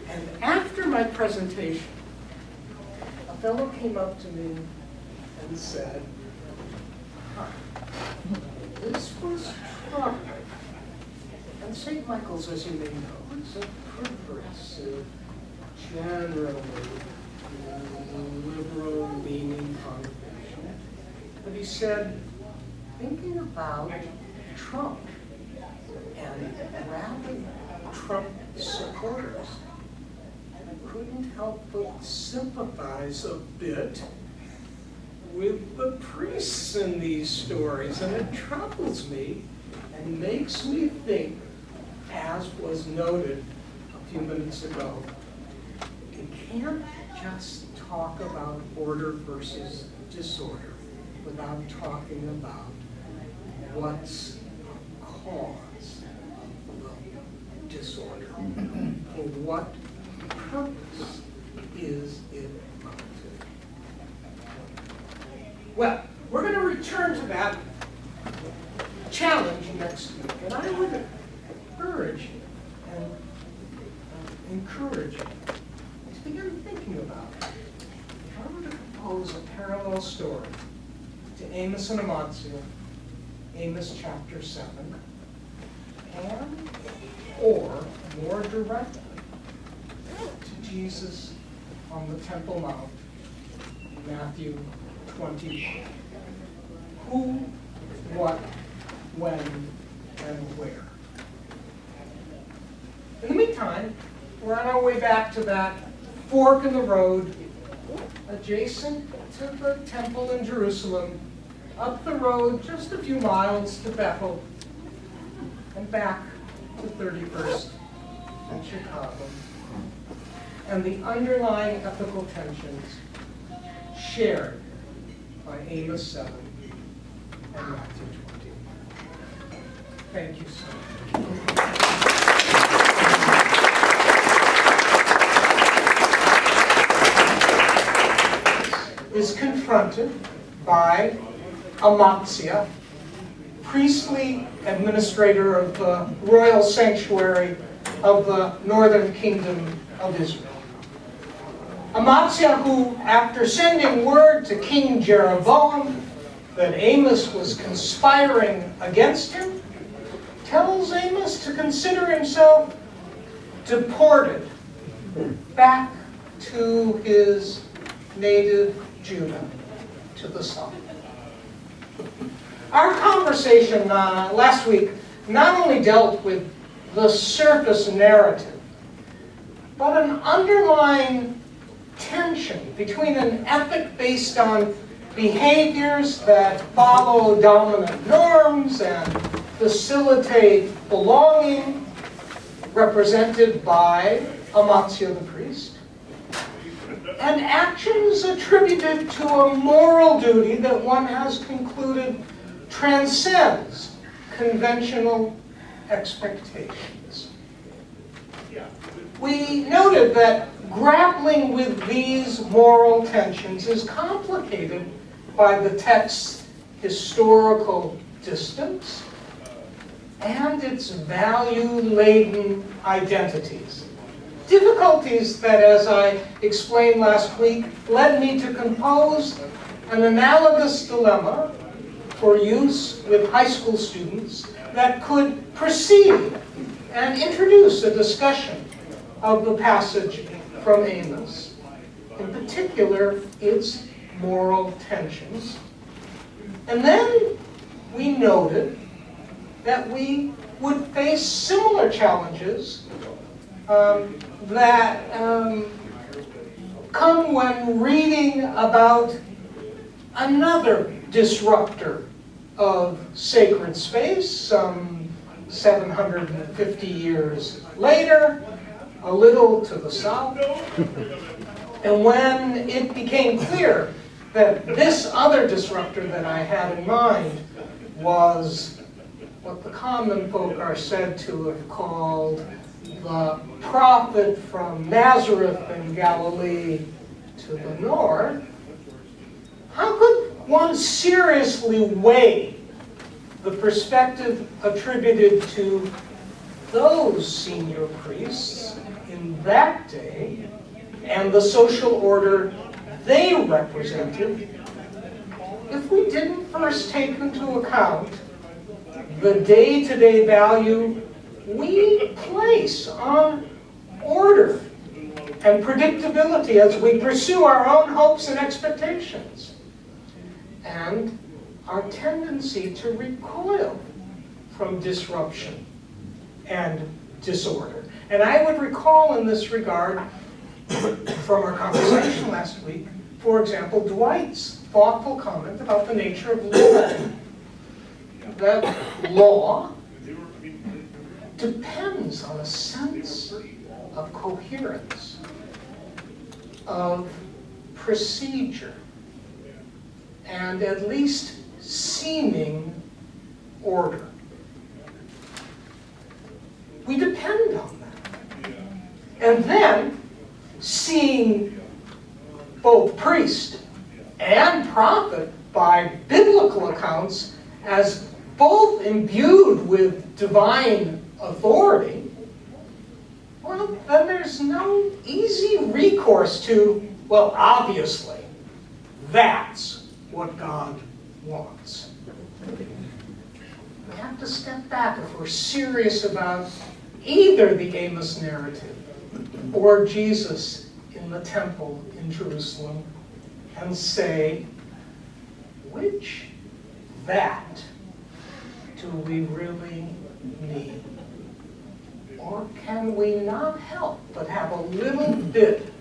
B: And after my presentation, a fellow came up to me and said, this was troubling. And St. Michael's, as you may know, is a progressive, generally liberal-leaning congregation. But he said, thinking about Trump and rabid Trump supporters, I couldn't help but sympathize a bit with the priests in these stories, and it troubles me and makes me think, as was noted a few minutes ago, you can't just talk about order versus disorder without talking about what's the cause of disorder, for what purpose is it mounted. Well, we're going to return to that challenge next week, and I would urge you and encourage you to begin thinking about it. If I were to propose a parallel story to Amos and Amaziah, Amos chapter 7, and or more directly to Jesus on the Temple Mount, Matthew 21. Who, what, when, and where. In the meantime, we're on our way back to that fork in the road adjacent to the temple in Jerusalem, up the road just a few miles to Bethel, and back to 31st and Chicago. and the underlying ethical tensions shared by Amos 7 and Matthew 20. Thank you so much. Is confronted by Amaziah, priestly administrator of the royal sanctuary of the northern kingdom of Israel. Amaziah, who, after sending word to King Jeroboam that Amos was conspiring against him, tells Amos to consider himself deported back to his native Judah, to the south. Our conversation last week not only dealt with the surface narrative, but an underlying tension between an ethic based on behaviors that follow dominant norms and facilitate belonging, represented by Amaziah the priest, and actions attributed to a moral duty that one has concluded transcends conventional expectations. We noted that grappling with these moral tensions is complicated by the text's historical distance and its value-laden identities. Difficulties that, as I explained last week, led me to compose an analogous dilemma for use with high school students that could precede and introduce a discussion of the passage from Amos, in particular its moral tensions. And then we noted that we would face similar challenges that come when reading about another disruptor of sacred space some 750 years later, a little to the south. And when it became clear that this other disruptor that I had in mind was what the common folk are said to have called the prophet from Nazareth in Galilee to the north, how could one seriously weigh the perspective attributed to those senior priests in that day and the social order they represented if we didn't first take into account the day-to-day value we place on order and predictability as we pursue our own hopes and expectations, and our tendency to recoil from disruption and disorder. And I would recall in this regard, from our conversation last week, for example, Dwight's thoughtful comment about the nature of law. That law depends on a sense of coherence, of procedure, and at least seeming order. We depend on that. And then, seeing both priest and prophet by biblical accounts as both imbued with divine authority, well, then there's no easy recourse to, well, obviously, that's what God wants. We have to step back if we're serious about either the Amos narrative or Jesus in the temple in Jerusalem and say, which that do we really need? Or can we not help but have a little bit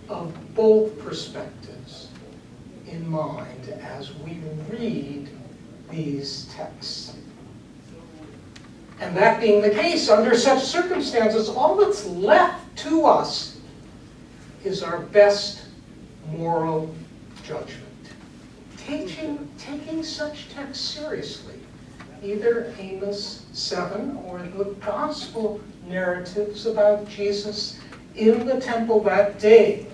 B: of both perspectives in mind as we read these texts? And that being the case, under such circumstances, all that's left to us is our best moral judgment. Taking such texts seriously, either Amos 7 or the gospel narratives about Jesus in the temple that day,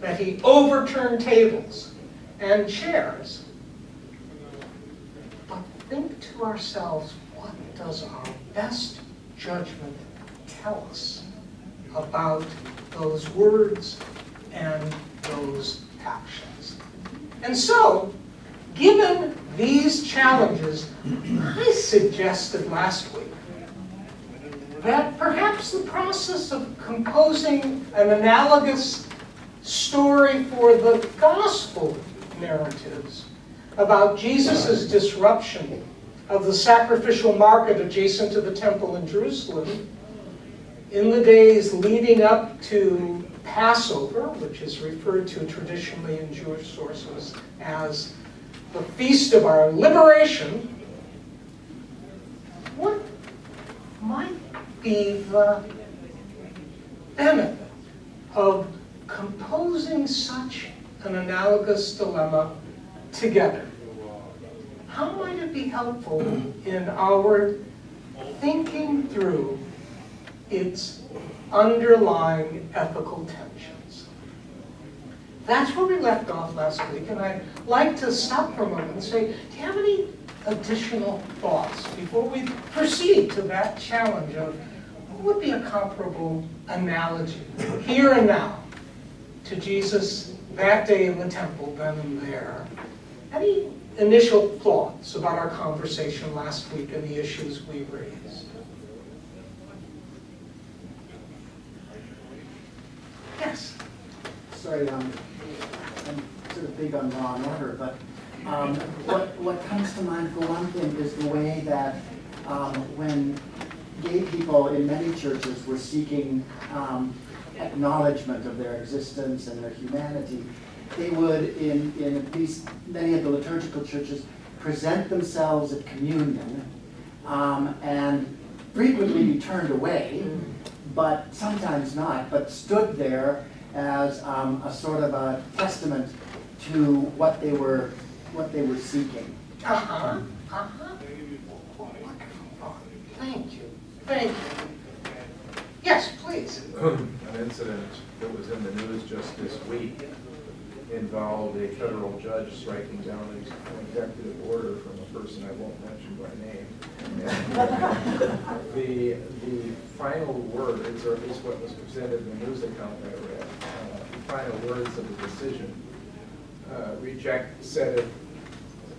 B: that he overturned tables and chairs. But think to ourselves, what does our best judgment tell us about those words and those actions? And so, given these challenges, I suggested last week that perhaps the process of composing an analogous story for the gospel narratives about Jesus' disruption of the sacrificial market adjacent to the temple in Jerusalem in the days leading up to Passover, which is referred to traditionally in Jewish sources as the feast of our liberation, what might be the benefit of composing such an analogous dilemma together? How might it be helpful in our thinking through its underlying ethical tensions? That's where we left off last week, and I'd like to stop for a moment and say, do you have any additional thoughts before we proceed to that challenge of what would be a comparable analogy here and now to Jesus that day in the temple, then and there? Any initial thoughts about our conversation last week and the issues we raised? Yes.
H: Sorry, I'm sort of big on law and order, but what comes to mind for one thing is the way that when gay people in many churches were seeking acknowledgement of their existence and their humanity, they would, in at least many of the liturgical churches, present themselves at communion and frequently be turned away, but sometimes not, but stood there as a sort of a testament to what they were seeking.
B: Thank you. Thank you. Yes, please.
C: An incident that was in the news just this week involved a federal judge striking down an executive order from a person I won't mention by name. And the final words, or at least what was presented in the news account I read, the final words of the decision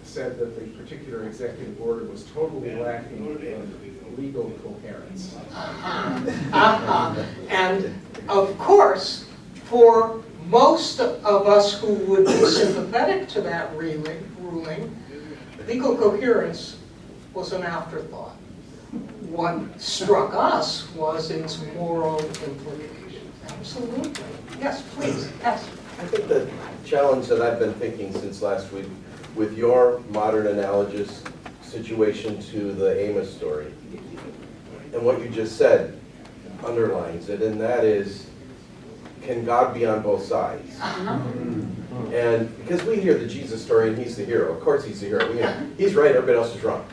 C: said that the particular executive order was totally lacking in legal coherence.
B: And of course, for most of us who would be sympathetic to that ruling, legal coherence was an afterthought. What struck us was its moral implications. Absolutely. Yes, please. Yes.
J: I think the challenge that I've been thinking since last week with your modern analogous situation to the Amos story, and what you just said underlines it, and that is, can God be on both sides? And because we hear the Jesus story and he's the hero, of course he's the hero. He's right, everybody else is wrong.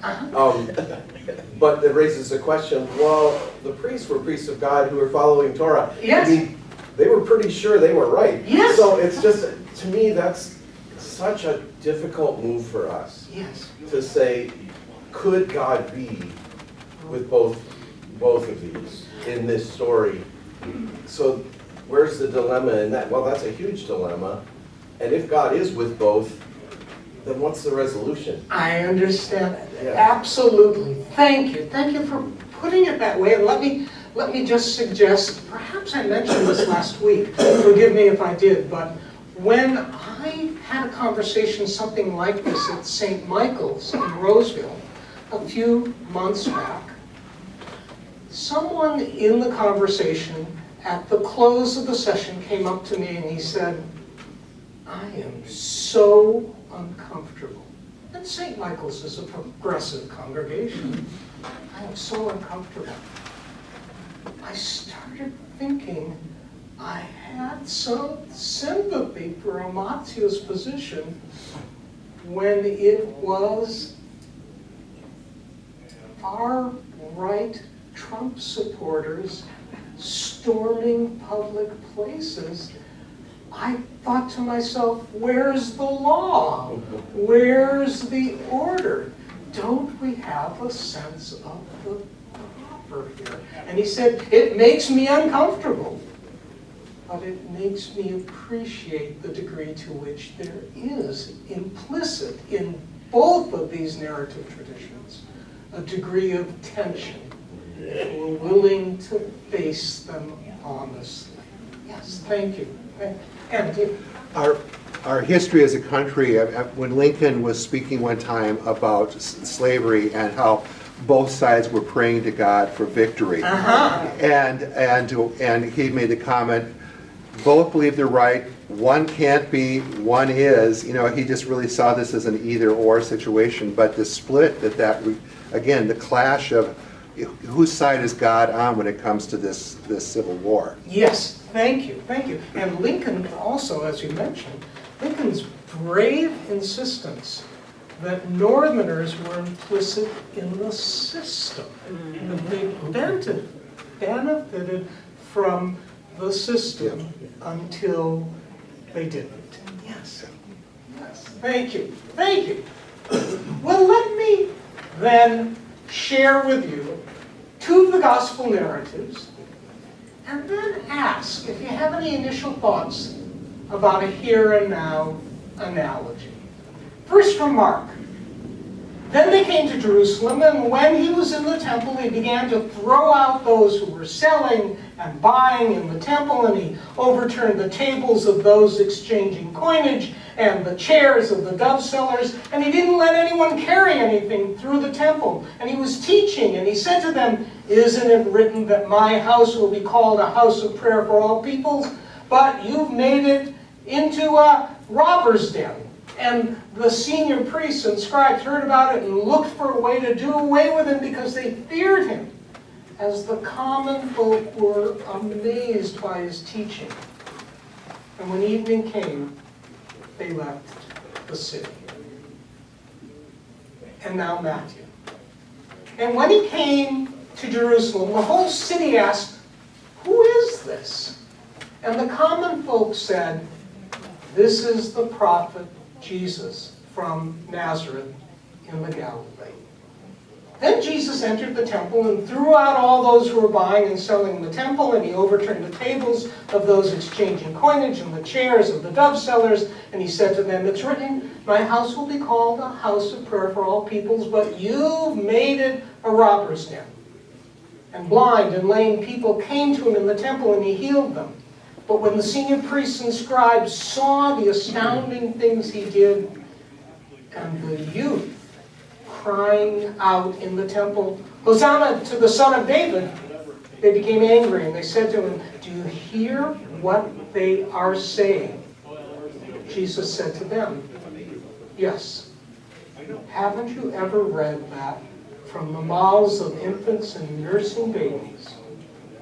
J: But it raises the question, well, the priests were priests of God who were following Torah.
B: Yes.
J: I mean, they were pretty sure they were right.
B: Yes.
J: So it's just, to me, that's such a difficult move for us.
B: Yes.
J: To say, could God be with both of these in this story? So where's the dilemma in that? Well, that's a huge dilemma. And if God is with both, then what's the resolution?
B: I understand.
J: Yeah.
B: Absolutely. Thank you. Thank you for putting it that way. And let me just suggest, perhaps I mentioned this last week, forgive me if I did, but when I had a conversation something like this at St. Michael's in Roseville a few months back, someone in the conversation at the close of the session came up to me and he said, I am so uncomfortable. And St. Michael's is a progressive congregation. I am so uncomfortable I started thinking I had some sympathy for Amaziah's position when it was far-right Trump supporters storming public places. I thought to myself, where's the law? Where's the order? Don't we have a sense of the proper here? And he said, it makes me uncomfortable, but it makes me appreciate the degree to which there is implicit in both of these narrative traditions a degree of tension if we're willing to face them honestly. Yes, thank you. And you.
I: Our history as a country, when Lincoln was speaking one time about slavery and how both sides were praying to God for victory, and he made the comment, both believe they're right, one can't be, one is. You know, he just really saw this as an either-or situation, but the split again, the clash of whose side is God on when it comes to this Civil War.
B: Yes, thank you, thank you. And Lincoln also, as you mentioned, Lincoln's brave insistence that Northerners were implicit in the system, that they benefited from the system until they didn't. Yes, yes, thank you, thank you. Well, let me then share with you two of the gospel narratives, and then ask if you have any initial thoughts about a here and now analogy. First from Mark. Then they came to Jerusalem, and when he was in the temple, he began to throw out those who were selling and buying in the temple, and he overturned the tables of those exchanging coinage and the chairs of the dove sellers, and he didn't let anyone carry anything through the temple. And he was teaching, and he said to them, "Isn't it written that my house will be called a house of prayer for all peoples? But you've made it into a robber's den." And the senior priests and scribes heard about it and looked for a way to do away with him because they feared him, as the common folk were amazed by his teaching. And when evening came, they left the city. And now Matthew. And when he came to Jerusalem, the whole city asked, "Who is this?" And the common folk said, "This is the prophet Jesus from Nazareth in the Galilee." Then Jesus entered the temple and threw out all those who were buying and selling in the temple, and he overturned the tables of those exchanging coinage and the chairs of the dove sellers, and he said to them, "It's written, my house will be called a house of prayer for all peoples, but you've made it a robber's den." And blind and lame people came to him in the temple, and he healed them. But when the senior priests and scribes saw the astounding things he did, and the youth crying out in the temple, "Hosanna to the Son of David," they became angry, and they said to him, "Do you hear what they are saying?" Jesus said to them, "Yes. Haven't you ever read that from the mouths of infants and nursing babies,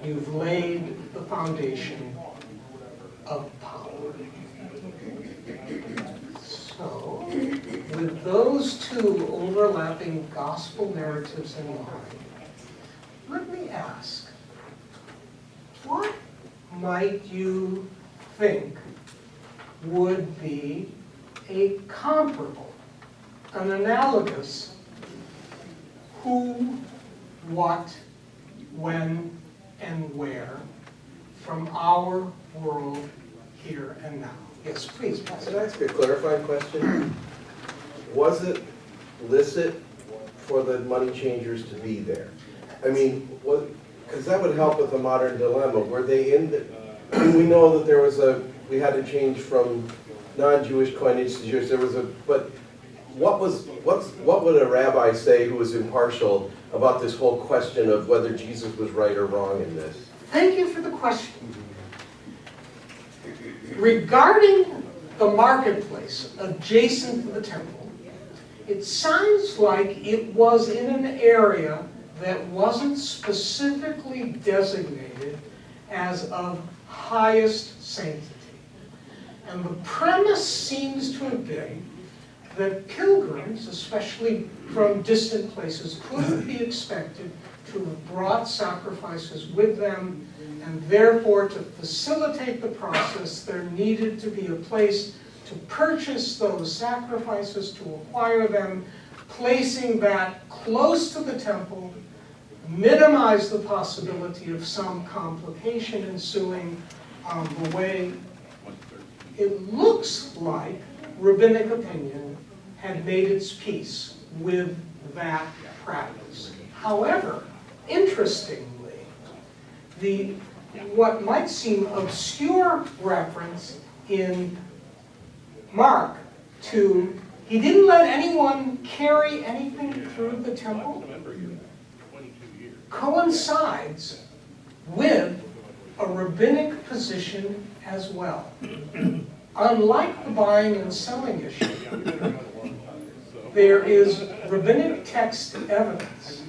B: you've laid the foundation of power?" So, with those two overlapping gospel narratives in mind, let me ask, what might you think would be a comparable, an analogous who, what, when, and where from our world here and now? Yes, please, Pastor.
J: Can I ask a clarifying question? Was it licit for the money changers to be there? I mean, because that would help with the modern dilemma. Were they in the, we know that we had to change from non-Jewish coinage to Jewish, but what would a rabbi say who was impartial about this whole question of whether Jesus was right or wrong in this?
B: Thank you for the question. Regarding the marketplace adjacent to the temple, it sounds like it was in an area that wasn't specifically designated as of highest sanctity. And the premise seems to have been that pilgrims, especially from distant places, couldn't be expected to have brought sacrifices with them, and therefore to facilitate the process, there needed to be a place to purchase those sacrifices, to acquire them, placing that close to the temple, minimize the possibility of some complication ensuing on the way. It looks like rabbinic opinion had made its peace with that practice. However, interestingly, what might seem obscure reference in Mark to he didn't let anyone carry anything through the temple coincides with a rabbinic position as well. Unlike the buying and selling issue, there is rabbinic text evidence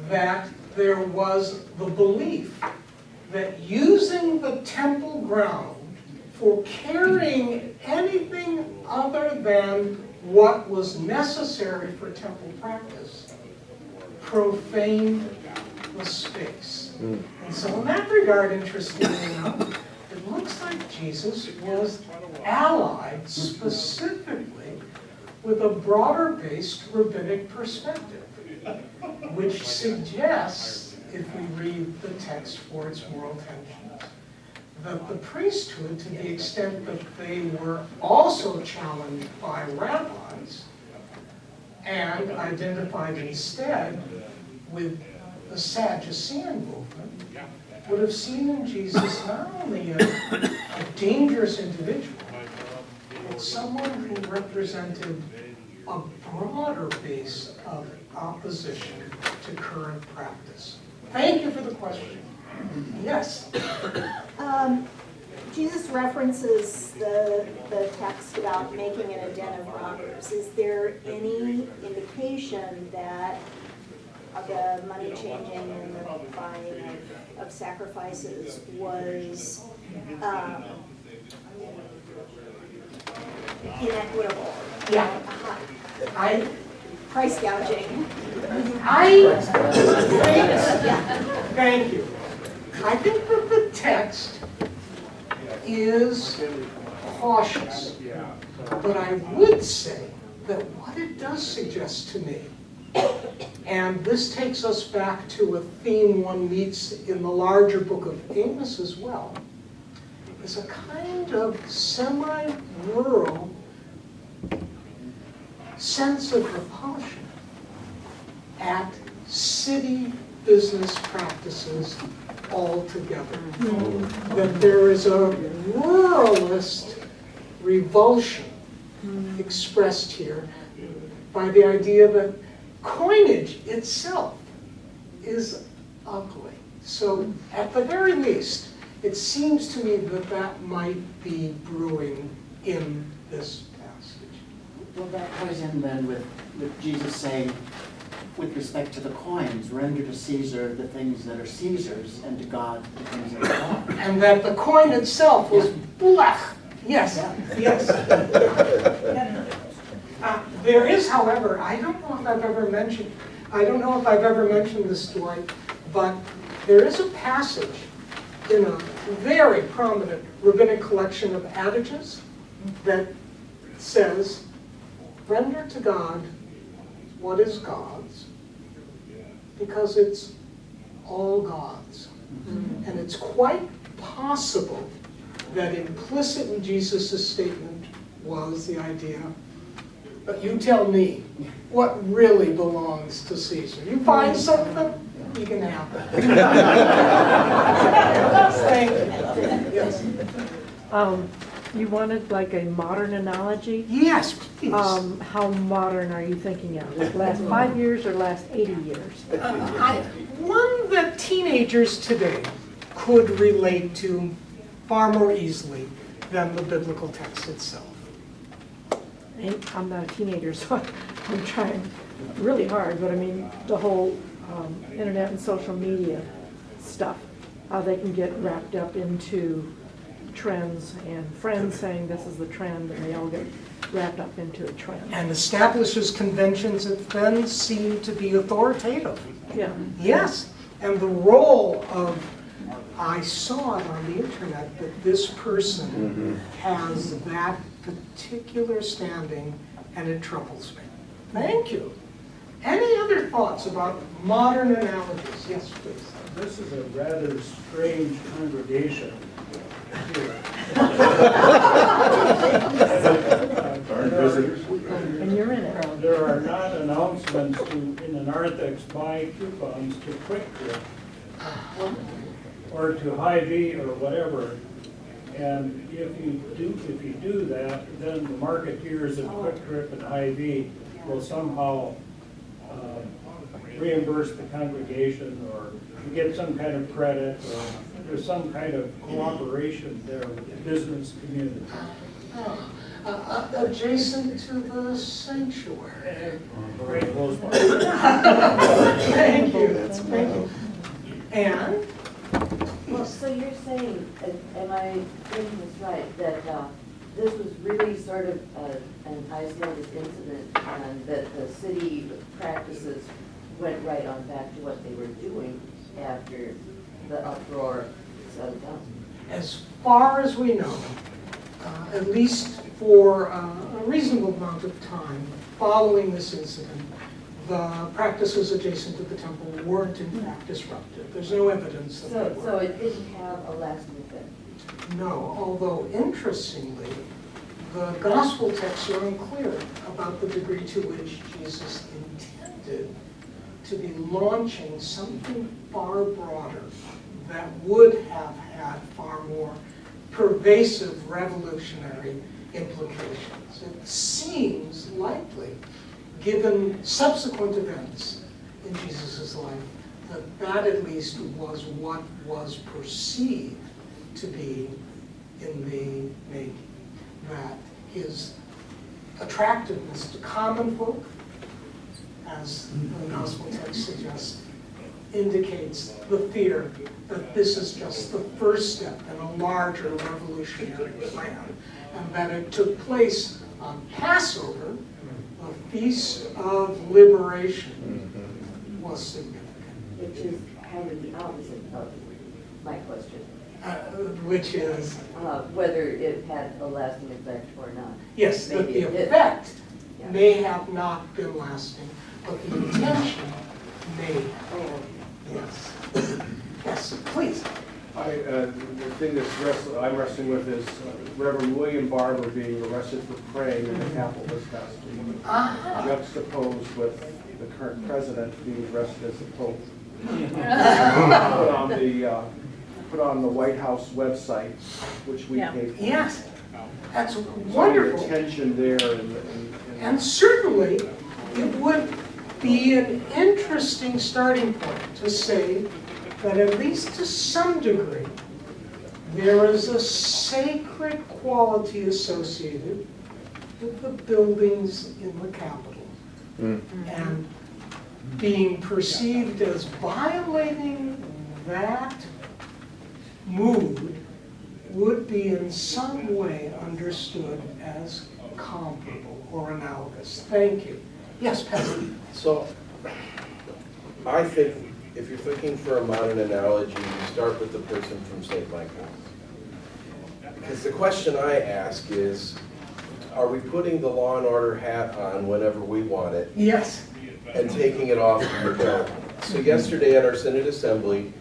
B: that there was the belief that using the temple ground for carrying anything other than what was necessary for temple practice profaned the space. And so in that regard, interestingly enough, it looks like Jesus was allied specifically with a broader-based rabbinic perspective, which suggests, if we read the text for its moral tensions, that the priesthood, to the extent that they were also challenged by rabbis and identified instead with the Sadducean movement, would have seen in Jesus not only a dangerous individual, but someone who represented a broader base of opposition to current practice. Thank you for the question. Yes?
G: Jesus references the text about making it a den of robbers. Is there any indication that the money changing and the buying of sacrifices was inequitable?
B: Yeah.
G: Price gouging.
B: Thank you. I think that the text is cautious, but I would say that what it does suggest to me, and this takes us back to a theme one meets in the larger book of Amos as well, is a kind of semi-rural sense of repulsion at city business practices altogether. That there is a ruralist revulsion expressed here by the idea that coinage itself is ugly. So at the very least, it seems to me that that might be brewing in this passage.
H: Well, that ties in then with Jesus saying, with respect to the coins, render to Caesar the things that are Caesar's, and to God the things that are God's.
B: And that the coin itself was blech. Yes, yes. There is, however, I don't know if I've ever mentioned this story, but there is a passage in a very prominent rabbinic collection of adages that says, render to God what is God's, because it's all God's. And it's quite possible that implicit in Jesus' statement was the idea, but you tell me what really belongs to Caesar. You find something, you can have it. Thank you. Yes.
M: You wanted like a modern analogy?
B: Yes, please.
M: How modern are you thinking of? Like last 5 years or last 80 years?
B: One that teenagers today could relate to far more easily than the biblical text itself.
M: And I'm not a teenager, so I'm trying really hard, but I mean, the whole internet and social media stuff, how they can get wrapped up into trends and friends saying this is the trend, and they all get wrapped up into a trend.
B: And establishes conventions that then seem to be authoritative.
M: Yeah.
B: Yes, and the role of, I saw it on the internet, that this person has that particular standing, and it troubles me. Thank you. Any other thoughts about modern analogies? Yes, please.
N: This is a rather strange congregation here.
M: And you're in it.
N: There are not announcements to, in the narthex, buy coupons to Quick Trip or to Hy-Vee or whatever. And if you do that, then the marketeers of Quick Trip and Hy-Vee will somehow reimburse the congregation, or get some kind of credit, or there's some kind of cooperation there with the business community.
B: Adjacent to the sanctuary.
N: Very close by.
B: Thank you. Thank you. And?
O: Well, so you're saying, am I getting this right, that this was really sort of an isolated incident, and that the city practices went right on back to what they were doing after the uproar settled down?
B: As far as we know, at least for a reasonable amount of time following this incident, the practices adjacent to the temple weren't in fact disrupted. There's no evidence that they were.
O: So it didn't have a lasting effect?
B: No, although interestingly, the gospel texts are unclear about the degree to which Jesus intended to be launching something far broader that would have had far more pervasive revolutionary implications. It seems likely, given subsequent events in Jesus' life, that at least was what was perceived to be in the making. That his attractiveness to common folk, as the gospel text suggests, indicates the fear that this is just the first step in a larger revolutionary plan, and that it took place on Passover, the Feast of Liberation, was significant.
O: Which is kind of the opposite of my question.
B: Which is?
O: Whether it had a lasting effect or not.
B: Yes, that
O: Maybe
B: the
O: it
B: effect
O: did.
B: may have not been lasting, but the intention may have. Yes. Yes, please.
P: The thing I'm wrestling with is Reverend William Barber being arrested for praying in the Capitol this past week, juxtaposed with the current president being arrested as the Pope. Put on the White House website, which we pay for.
B: Yes, that's
P: So
B: wonderful.
P: the tension there.
B: And certainly, it would be an interesting starting point to say that at least to some degree, there is a sacred quality associated with the buildings in the Capitol. And being perceived as violating that mood would be in some way understood as comparable or analogous. Thank you. Yes, Patrick.
J: So, I think if you're thinking for a modern analogy, you start with the person from St. Michael. Because the question I ask is, are we putting the law and order hat on whenever we want it?
B: Yes.
J: And taking it off when we don't? So yesterday at our Synod Assembly,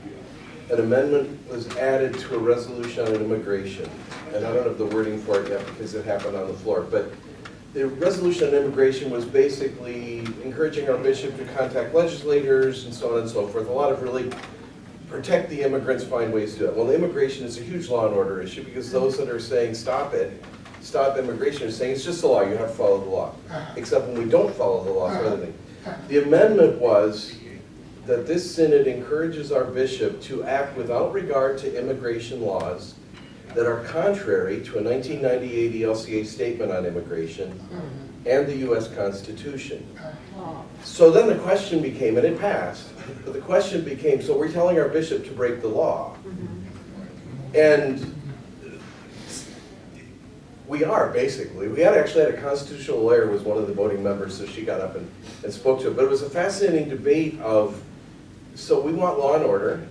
J: an amendment was added to a resolution on immigration. And I don't have the wording for it yet because it happened on the floor. But the resolution on immigration was basically encouraging our bishop to contact legislators and so on and so forth. A lot of really protect the immigrants, find ways to do it. Well, immigration is a huge law and order issue because those that are saying stop it, stop immigration, are saying it's just the law, you have to follow the law. Except when we don't follow the law, it's other thing. The amendment was that this synod encourages our bishop to act without regard to immigration laws that are contrary to a 1998 ELCA statement on immigration and the US Constitution. So then the question became, and it passed, but the question became, so we're telling our bishop to break the law. And we are, basically. We actually had a constitutional lawyer who was one of the voting members, so she got up and spoke to it. But it was a fascinating debate of, so we want law and order.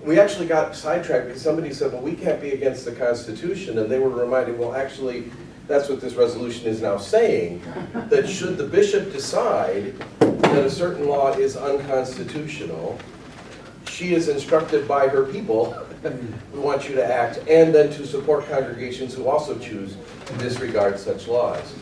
J: We actually got sidetracked because somebody said, well, we can't be against the Constitution. And they were reminded, well, actually, that's what this resolution is now saying, that should the bishop decide that a certain law is unconstitutional, she is instructed by her people, we want you to act, and then to support congregations who also choose to disregard such laws.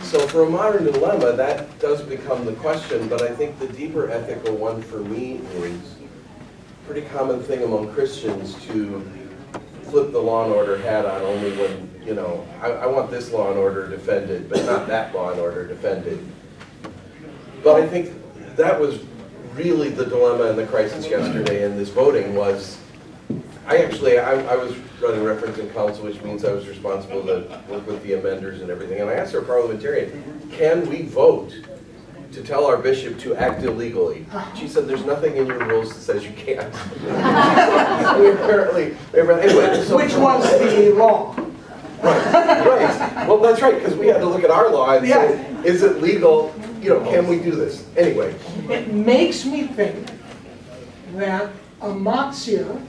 J: So for a modern dilemma, that does become the question, but I think the deeper ethical one for me is a pretty common thing among Christians to flip the law and order hat on only when, you know, I want this law and order defended, but not that law and order defended. But I think that was really the dilemma and the crisis yesterday in this voting was, I was running reference in council, which means I was responsible to work with the amenders and everything, and I asked our parliamentarian, can we vote to tell our bishop to act illegally? She said, there's nothing in your rules that says you can't. So we apparently, anyway. So
B: Which was the law?
J: Right. Well, that's right, because we had to look at our law and say, is it legal? You know, can we do this? Anyway.
B: It makes me think that Amaziah's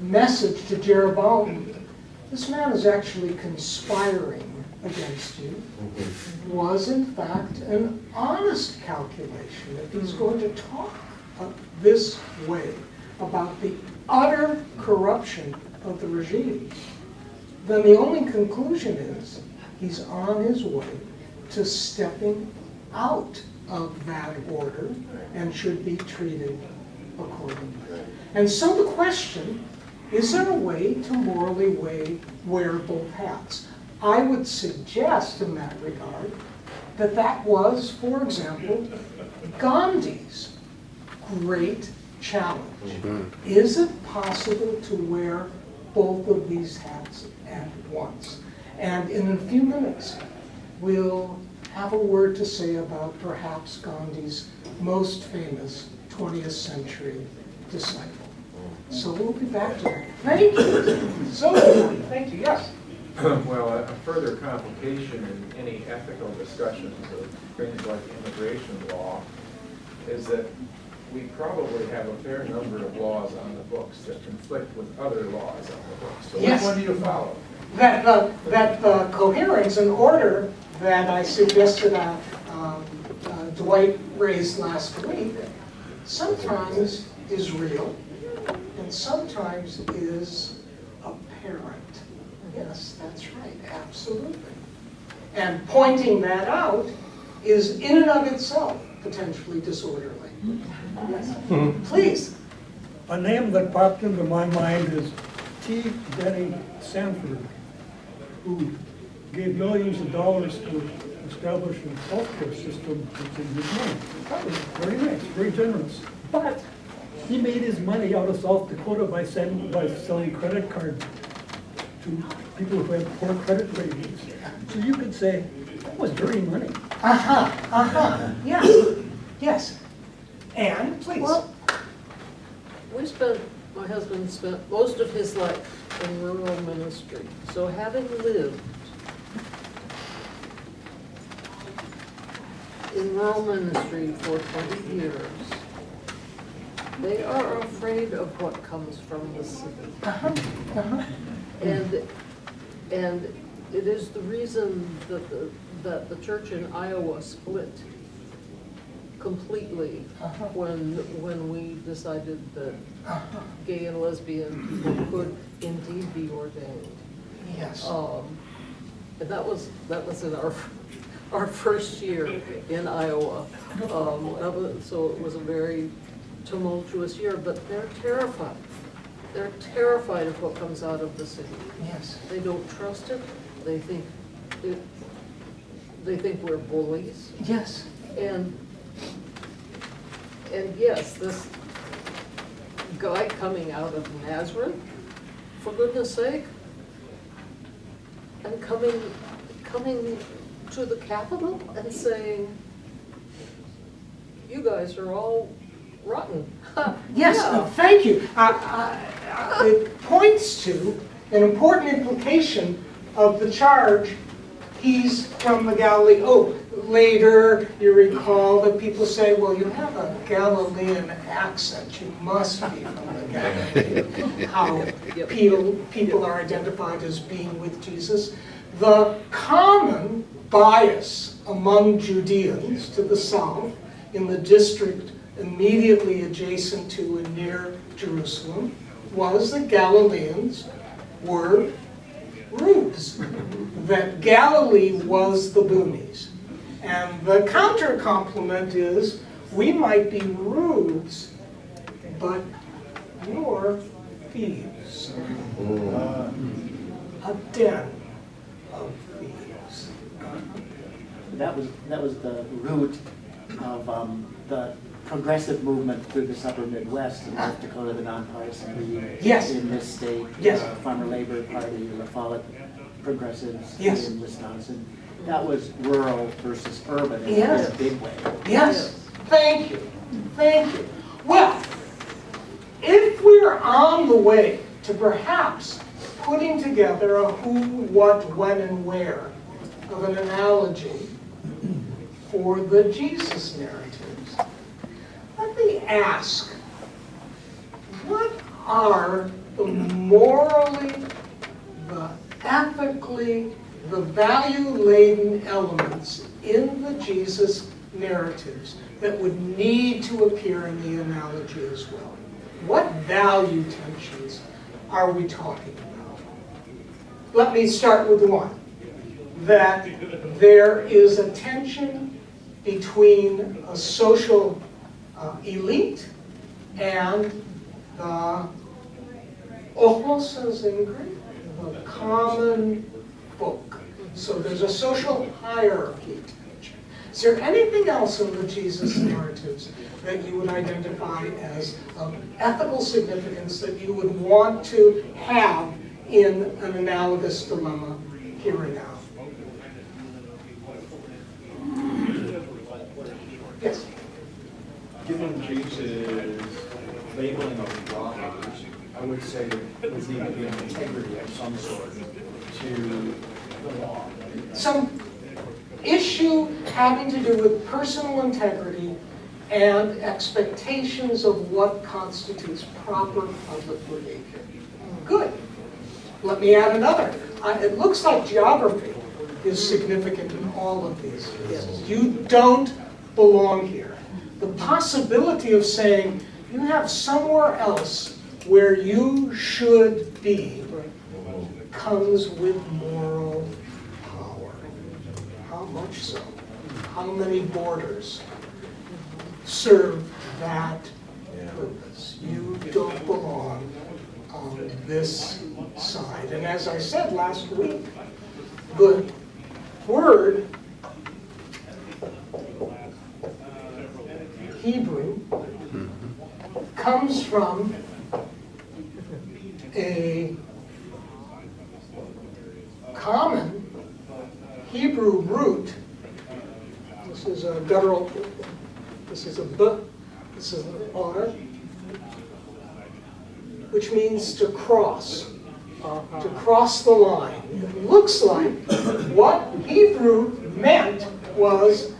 B: message to Jeroboam, this man is actually conspiring against you, was in fact an honest calculation. If he's going to talk this way about the utter corruption of the regime, then the only conclusion is he's on his way to stepping out of that order and should be treated accordingly. And so the question, is there a way to morally wear both hats? I would suggest in that regard that that was, for example, Gandhi's great challenge. Is it possible to wear both of these hats at once? And in a few minutes, we'll have a word to say about perhaps Gandhi's most famous 20th century disciple. So we'll be back to that. Thank you. So important. Thank you. Yes.
C: Well, a further complication in any ethical discussions of things like immigration law is that we probably have a fair number of laws on the books that conflict with other laws on the books. So
B: Yes.
C: which one do you follow?
B: That the coherence and order that I suggested Dwight raised last week sometimes is real and sometimes is apparent. Yes, that's right, absolutely. And pointing that out is in and of itself potentially disorderly. Yes, please.
Q: A name that popped into my mind is T. Denny Sanford, who gave millions of dollars to establish a healthcare system that's in his name. That was very nice, very generous. But he made his money out of South Dakota by selling credit cards to people who had poor credit ratings. So you could say, that was dirty money.
B: Yes, yes. And, please.
R: Well, my husband spent most of his life in rural ministry. So having lived in rural ministry for 20 years, they are afraid of what comes from the city. And it is the reason that the church in Iowa split completely when we decided that gay and lesbian people could indeed be ordained.
B: Yes.
R: And that was in our first year in Iowa. So it was a very tumultuous year, but they're terrified. They're terrified of what comes out of the city.
B: Yes.
R: They don't trust it. They think we're bullies.
B: Yes.
R: And yes, this guy coming out of Nazareth, for goodness sake, and coming to the Capitol and saying, you guys are all rotten.
B: Yes,
R: Yeah.
B: thank you. It points to an important implication of the charge, he's from the Galilee. Oh, later you recall that people say, well, you have a Galilean accent, you must be from the Galilee. How people are identified as being with Jesus. The common bias among Judeans to the south in the district immediately adjacent to and near Jerusalem was that Galileans were rubes, that Galilee was the boonies. And the counter-compliment is, we might be rubes, but you're thieves. A den of thieves.
H: That was the root of the progressive movement through the upper Midwest in North Dakota, the nonpartisan league
B: Yes.
H: in this state,
B: Yes.
H: Farmer Labor Party, the Follett Progressives
B: Yes.
H: in Wisconsin. That was rural versus urban in
B: Yes.
H: a big way.
B: Yes, thank you, thank you. Well, if we're on the way to perhaps putting together a who, what, when, and where of an analogy for the Jesus narratives, let me ask, what are the morally, the ethically, the value-laden elements in the Jesus narratives that would need to appear in the analogy as well? What value tensions are we talking about? Let me start with one. That there is a tension between a social elite and the ochos in Greek, the common folk. So there's a social hierarchy tension. Is there anything else in the Jesus narratives that you would identify as of ethical significance that you would want to have in an analogous dilemma here and now? Yes?
N: Given Jesus' labeling of robbers, I would say there would need to be an integrity of some sort to the law.
B: Some issue having to do with personal integrity and expectations of what constitutes proper public behavior. Good. Let me add another. It looks like geography is significant in all of these cases. You don't belong here. The possibility of saying you have somewhere else where you should be comes with moral power. How much so? How many borders serve that purpose? You don't belong on this side. And as I said last week, the word Hebrew comes from a common Hebrew root. This is a guttural, this is a b, this is an r, which means to cross the line. It looks like what Hebrew meant was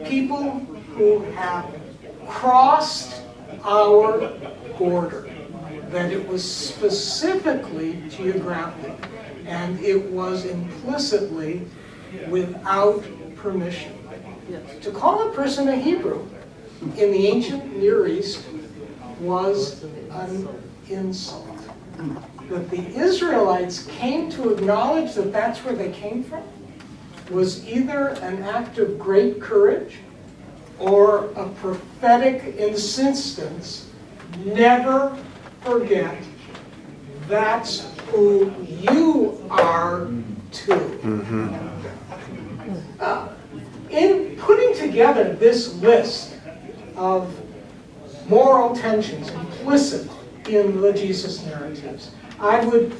B: people who have crossed our border, that it was specifically geographic, and it was implicitly without permission. To call a person a Hebrew in the ancient Near East was an insult. That the Israelites came to acknowledge that that's where they came from was either an act of great courage or a prophetic insistence. Never forget that's who you are too. In putting together this list of moral tensions implicit in the Jesus narratives, I would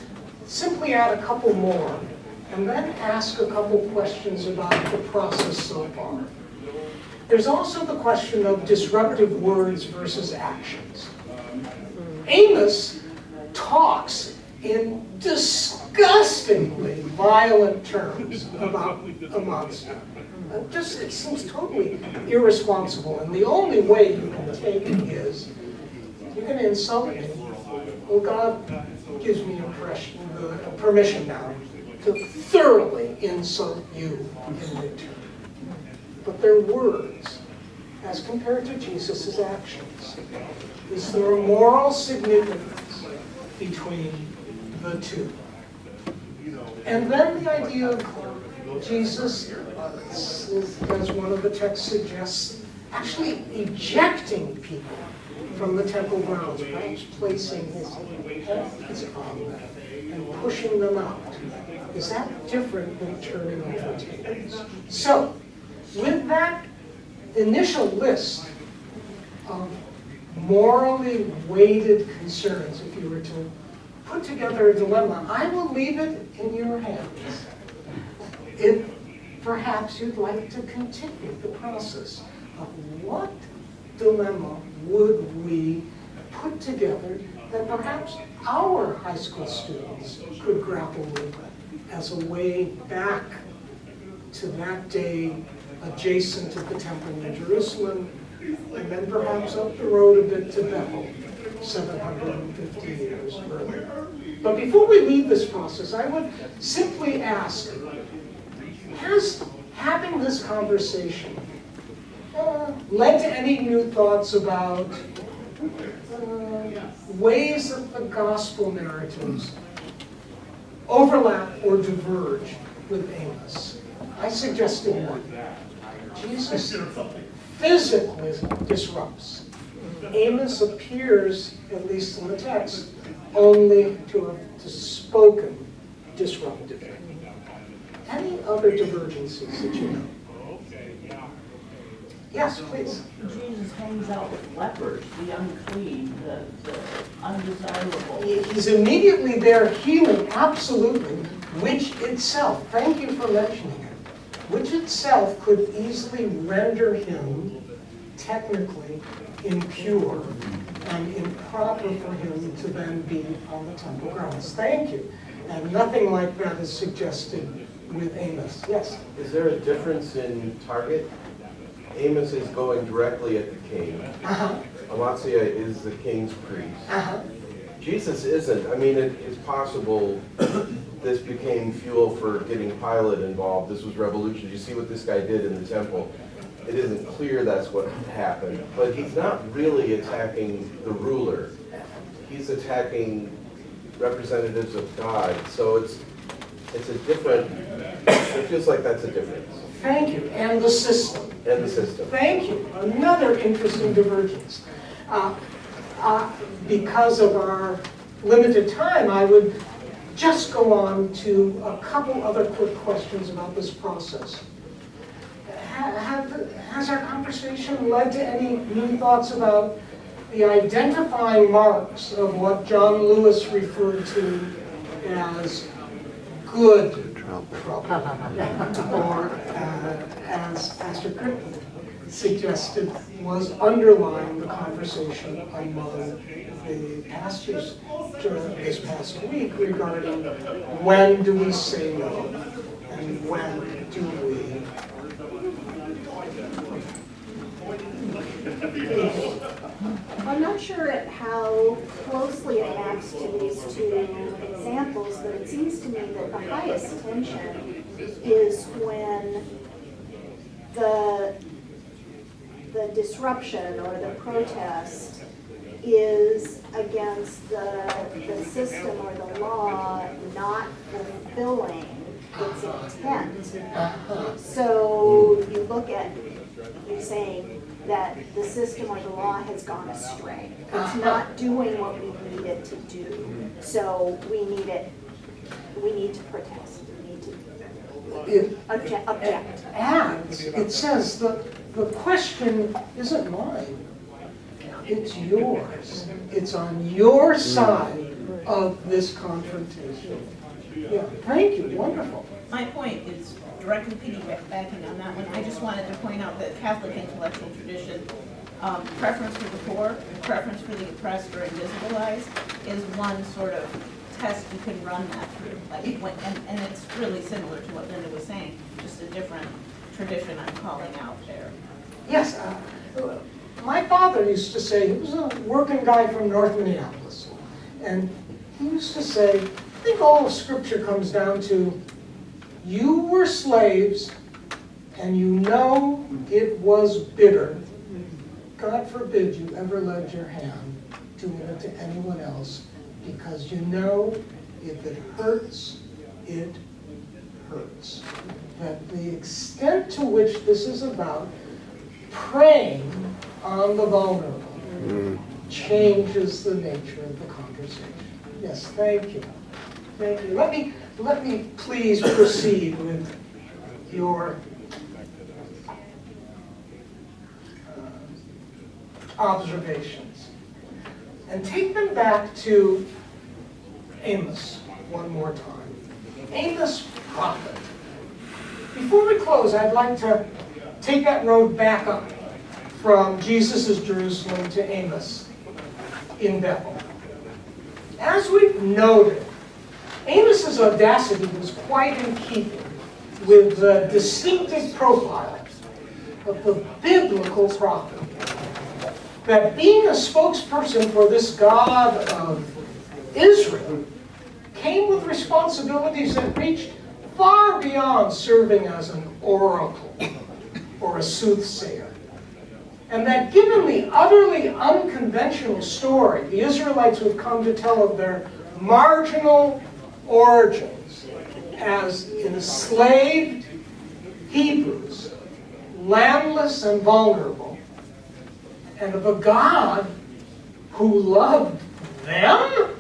B: simply add a couple more and then ask a couple questions about the process so far. There's also the question of disruptive words versus actions. Amos talks in disgustingly violent terms about Amaziah. It seems totally irresponsible, and the only way you can take it is, you're going to insult me. Well, God gives me permission now to thoroughly insult you in return. But their words, as compared to Jesus' actions, is there a moral significance between the two? And then the idea of Jesus, as one of the texts suggests, actually ejecting people from the temple grounds, perhaps placing his hands on them and pushing them out. Is that different than turning over tables? So, with that initial list of morally weighted concerns, if you were to put together a dilemma, I will leave it in your hands. If perhaps you'd like to continue the process of what dilemma would we put together that perhaps our high school students could grapple with as a way back to that day adjacent to the temple in Jerusalem, and then perhaps up the road a bit to Bethel, 750 years earlier. But before we leave this process, I would simply ask, has having this conversation led to any new thoughts about ways that the gospel narratives overlap or diverge with Amos? I suggested one. Jesus physically disrupts. Amos appears, at least in the text, only to have spoken disruptively. Any other divergences that you know? Yes, please.
F: Jesus hangs out with lepers, the unclean, the undesirable.
B: He's immediately there healing, absolutely, which itself, thank you for mentioning it, which itself could easily render him technically impure and improper for him to then be on the temple grounds. Thank you. And nothing like that is suggested with Amos. Yes?
J: Is there a difference in target? Amos is going directly at the king. Amaziah is the king's priest. Jesus isn't. I mean, it's possible this became fuel for getting Pilate involved. This was revolution. You see what this guy did in the temple. It isn't clear that's what happened. But he's not really attacking the ruler. He's attacking representatives of God. So it's a different, it feels like that's a difference.
B: Thank you. And the system.
J: And the system.
B: Thank you. Another interesting divergence. Because of our limited time, I would just go on to a couple other quick questions about this process. Has our conversation led to any new thoughts about the identifying marks of what John Lewis referred to as good trouble, or as Pastor Crittenden suggested, was underlying the conversation among the pastors during this past week regarding when do we say no and when do we.
G: I'm not sure how closely it maps to these two examples, but it seems to me that the highest tension is when the disruption or the protest is against the system or the law not fulfilling its intent. So you look at, you're saying that the system or the law has gone astray. It's not doing what we need it to do. So we need to protest. We need to object.
B: And it says the question isn't mine. It's yours. It's on your side of this confrontation. Yeah, thank you, wonderful.
S: My point is directly piggybacking on that one. I just wanted to point out that Catholic intellectual tradition, preference for the poor, preference for the oppressed or invisibilized, is one sort of test you can run that through. Like and it's really similar to what Linda was saying, just a different tradition I'm calling out there.
B: Yes, my father used to say, he was a working guy from North Minneapolis, and he used to say, I think all of Scripture comes down to, you were slaves, and you know it was bitter. God forbid you ever led your hand doing it to anyone else, because you know if it hurts, it hurts. That the extent to which this is about preying on the vulnerable changes the nature of the conversation. Yes, thank you. Thank you. Let me please proceed with your observations and take them back to Amos one more time. Amos, prophet. Before we close, I'd like to take that road back up from Jesus' Jerusalem to Amos in Bethel. As we've noted, Amos's audacity was quite in keeping with the distinctive profile of the biblical prophet. That being a spokesperson for this God of Israel came with responsibilities that reached far beyond serving as an oracle or a soothsayer. And that given the utterly unconventional story the Israelites would come to tell of their marginal origins as enslaved Hebrews, landless and vulnerable, and of a God who loved them,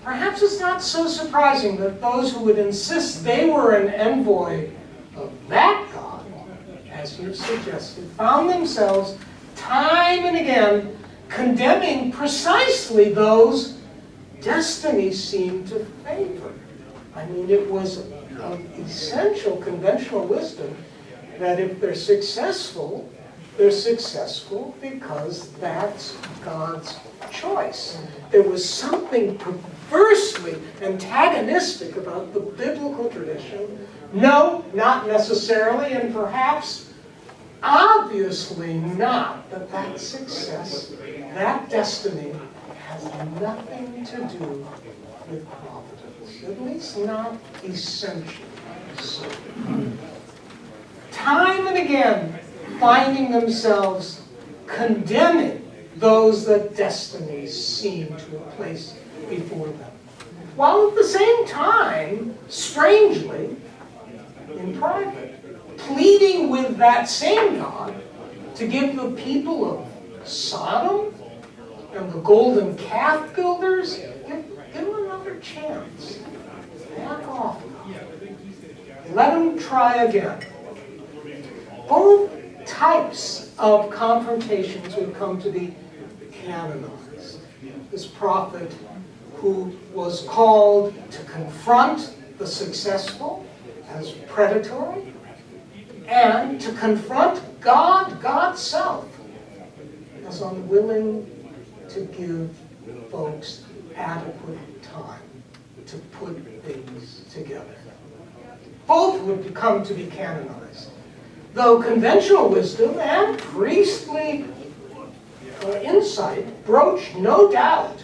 B: perhaps it's not so surprising that those who would insist they were an envoy of that God, as you've suggested, found themselves time and again condemning precisely those destiny seemed to favor. I mean, it was of essential conventional wisdom that if they're successful because that's God's choice. There was something perversely antagonistic about the biblical tradition. No, not necessarily, and perhaps obviously not, but that success, that destiny, has nothing to do with providence, at least not essentially so. Time and again, finding themselves condemning those that destiny seemed to have placed before them. While at the same time, strangely, in private, pleading with that same God to give the people of Sodom and the golden calf builders, give them another chance. Back off. Let them try again. Both types of confrontations would come to be canonized. This prophet who was called to confront the successful as predatory, and to confront God, God's self, as unwilling to give folks adequate time to put things together. Both would come to be canonized. Though conventional wisdom and priestly insight broach no doubt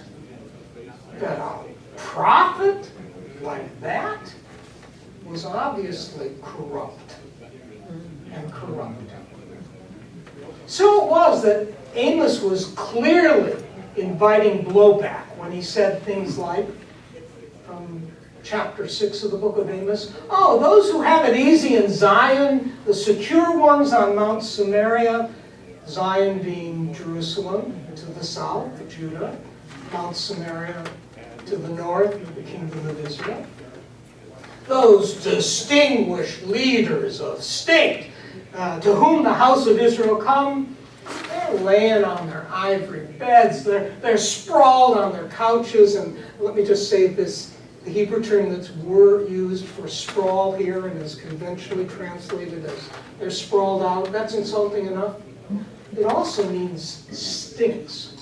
B: that a prophet like that was obviously corrupt and corrupt. So it was that Amos was clearly inviting blowback when he said things like, from chapter 6 of the book of Amos, oh, those who have it easy in Zion, the secure ones on Mount Samaria, Zion being Jerusalem to the south, Judah, Mount Samaria to the north, the kingdom of Israel. Those distinguished leaders of state to whom the house of Israel come, they're laying on their ivory beds, they're sprawled on their couches, and let me just say this the Hebrew term that's used for sprawl here and is conventionally translated as they're sprawled out, that's insulting enough. It also means stinks.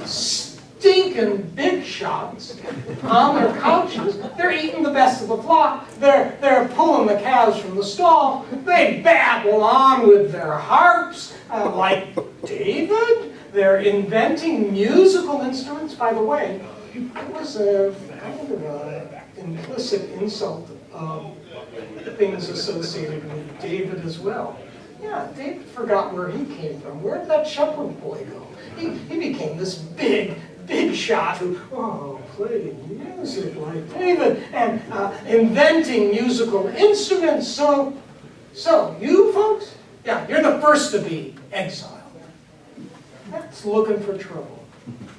B: Stinking big shots on their couches. They're eating the best of the flock. They're pulling the calves from the stall. They babble on with their harps like David. They're inventing musical instruments. By the way, it was a kind of an implicit insult of things associated with David as well. Yeah, David forgot where he came from. Where did that shepherd boy go? He became this big shot who, played music like David and inventing musical instruments. So you folks, yeah, you're the first to be exiled. That's looking for trouble.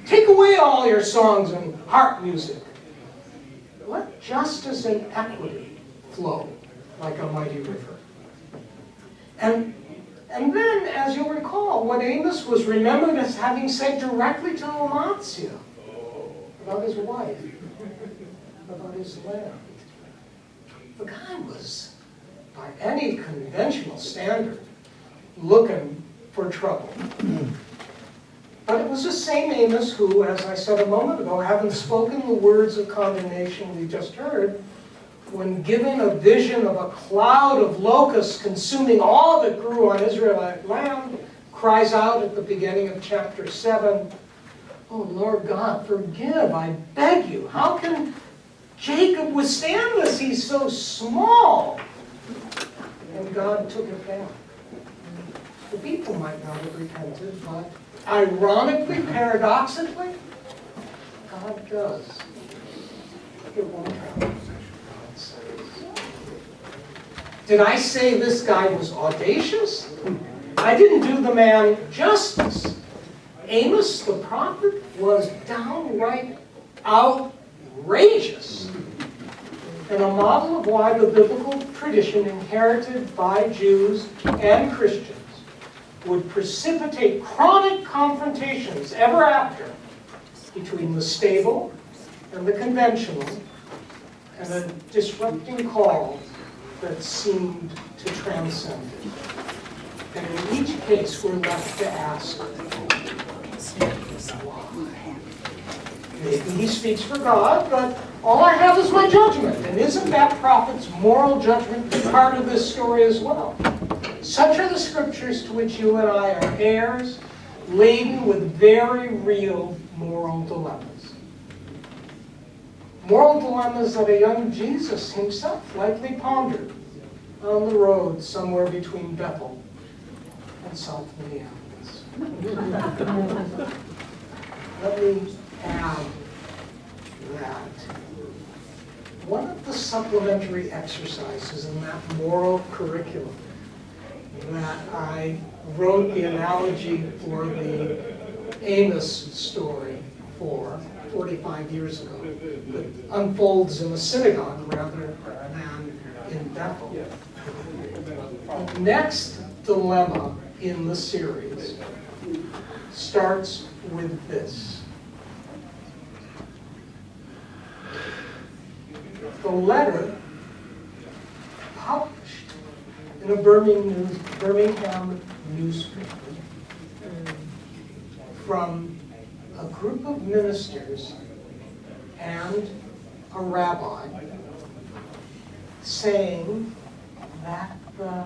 B: Take away all your songs and harp music. Let justice and equity flow like a mighty river. And then, as you'll recall, what Amos was remembered as having said directly to Amaziah about his wife, about his land. The guy was, by any conventional standard, looking for trouble. But it was the same Amos who, as I said a moment ago, having spoken the words of condemnation we just heard, when given a vision of a cloud of locusts consuming all that grew on Israelite land, cries out at the beginning of chapter 7, "Oh Lord God, forgive, I beg you. How can Jacob withstand this? He's so small." And God took it back. The people might not have repented, but ironically, paradoxically, God does. It won't happen. Did I say this guy was audacious? I didn't do the man justice. Amos the prophet was downright outrageous, and a model of why the biblical tradition inherited by Jews and Christians would precipitate chronic confrontations ever after between the stable and the conventional, and a disrupting call that seemed to transcend it. And in each case, we're left to ask, why? Maybe he speaks for God, but all I have is my judgment. And isn't that prophet's moral judgment part of this story as well? Such are the scriptures to which you and I are heirs, laden with very real moral dilemmas. Moral dilemmas that a young Jesus himself likely pondered on the road somewhere between Bethel and South Minneapolis. Let me add that one of the supplementary exercises in that moral curriculum that I wrote the analogy for the Amos story for 45 years ago, that unfolds in a synagogue rather than in Bethel. The next dilemma in the series starts with this. The letter published in a Birmingham newspaper from a group of ministers and a rabbi saying that the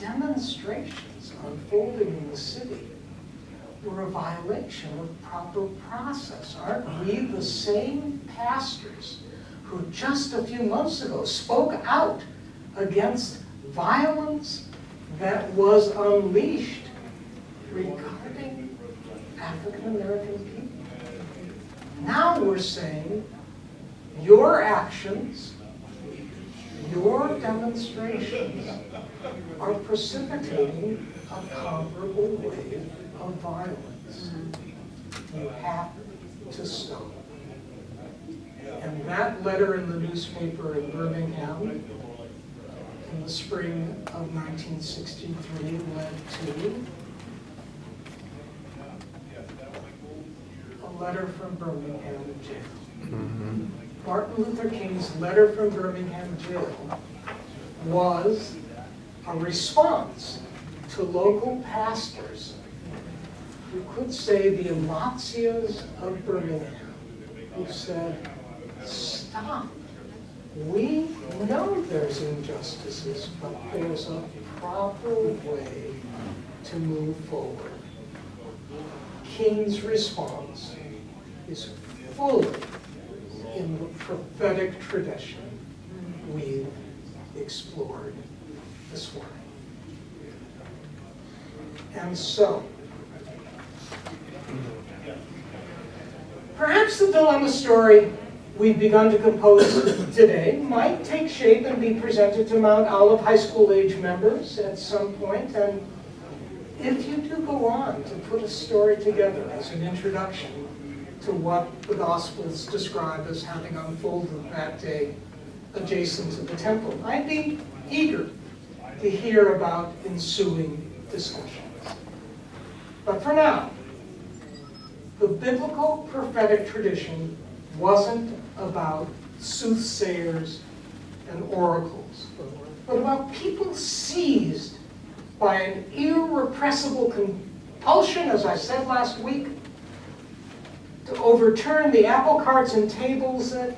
B: demonstrations unfolding in the city were a violation of proper process. Aren't we the same pastors who just a few months ago spoke out against violence that was unleashed regarding African American people? Now we're saying your actions, your demonstrations are precipitating a comparable wave of violence. You have to stop. And that letter in the newspaper in Birmingham in the spring of 1963 led to a letter from Birmingham jail. Martin Luther King's letter from Birmingham jail was a response to local pastors who could say the Amaziahs of Birmingham, who said, stop. We know there's injustices, but there's a proper way to move forward. King's response is fully in the prophetic tradition we've explored this morning. And so, perhaps the dilemma story we've begun to compose today might take shape and be presented to Mount Olive High School age members at some point. And if you do go on to put a story together as an introduction to what the Gospels describe as having unfolded that day adjacent to the temple, I'd be eager to hear about ensuing discussions. But for now, the biblical prophetic tradition wasn't about soothsayers and oracles, but about people seized by an irrepressible compulsion, as I said last week, to overturn the apple carts and tables that,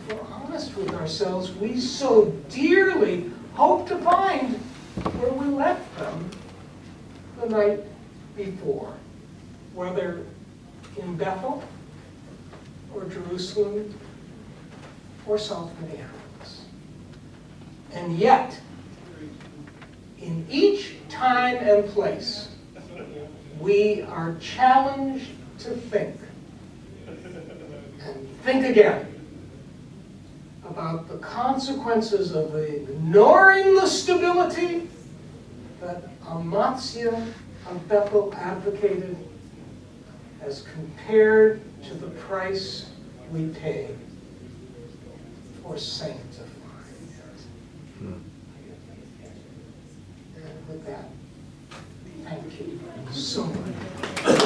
B: if we're honest with ourselves, we so dearly hope to find where we left them the night before, whether in Bethel or Jerusalem or South Minneapolis. And yet, in each time and place, we are challenged to think, and think again, about the consequences of ignoring the stability that Amaziah of Bethel advocated as compared to the price we pay for sanctifying it. And with that, thank you so much.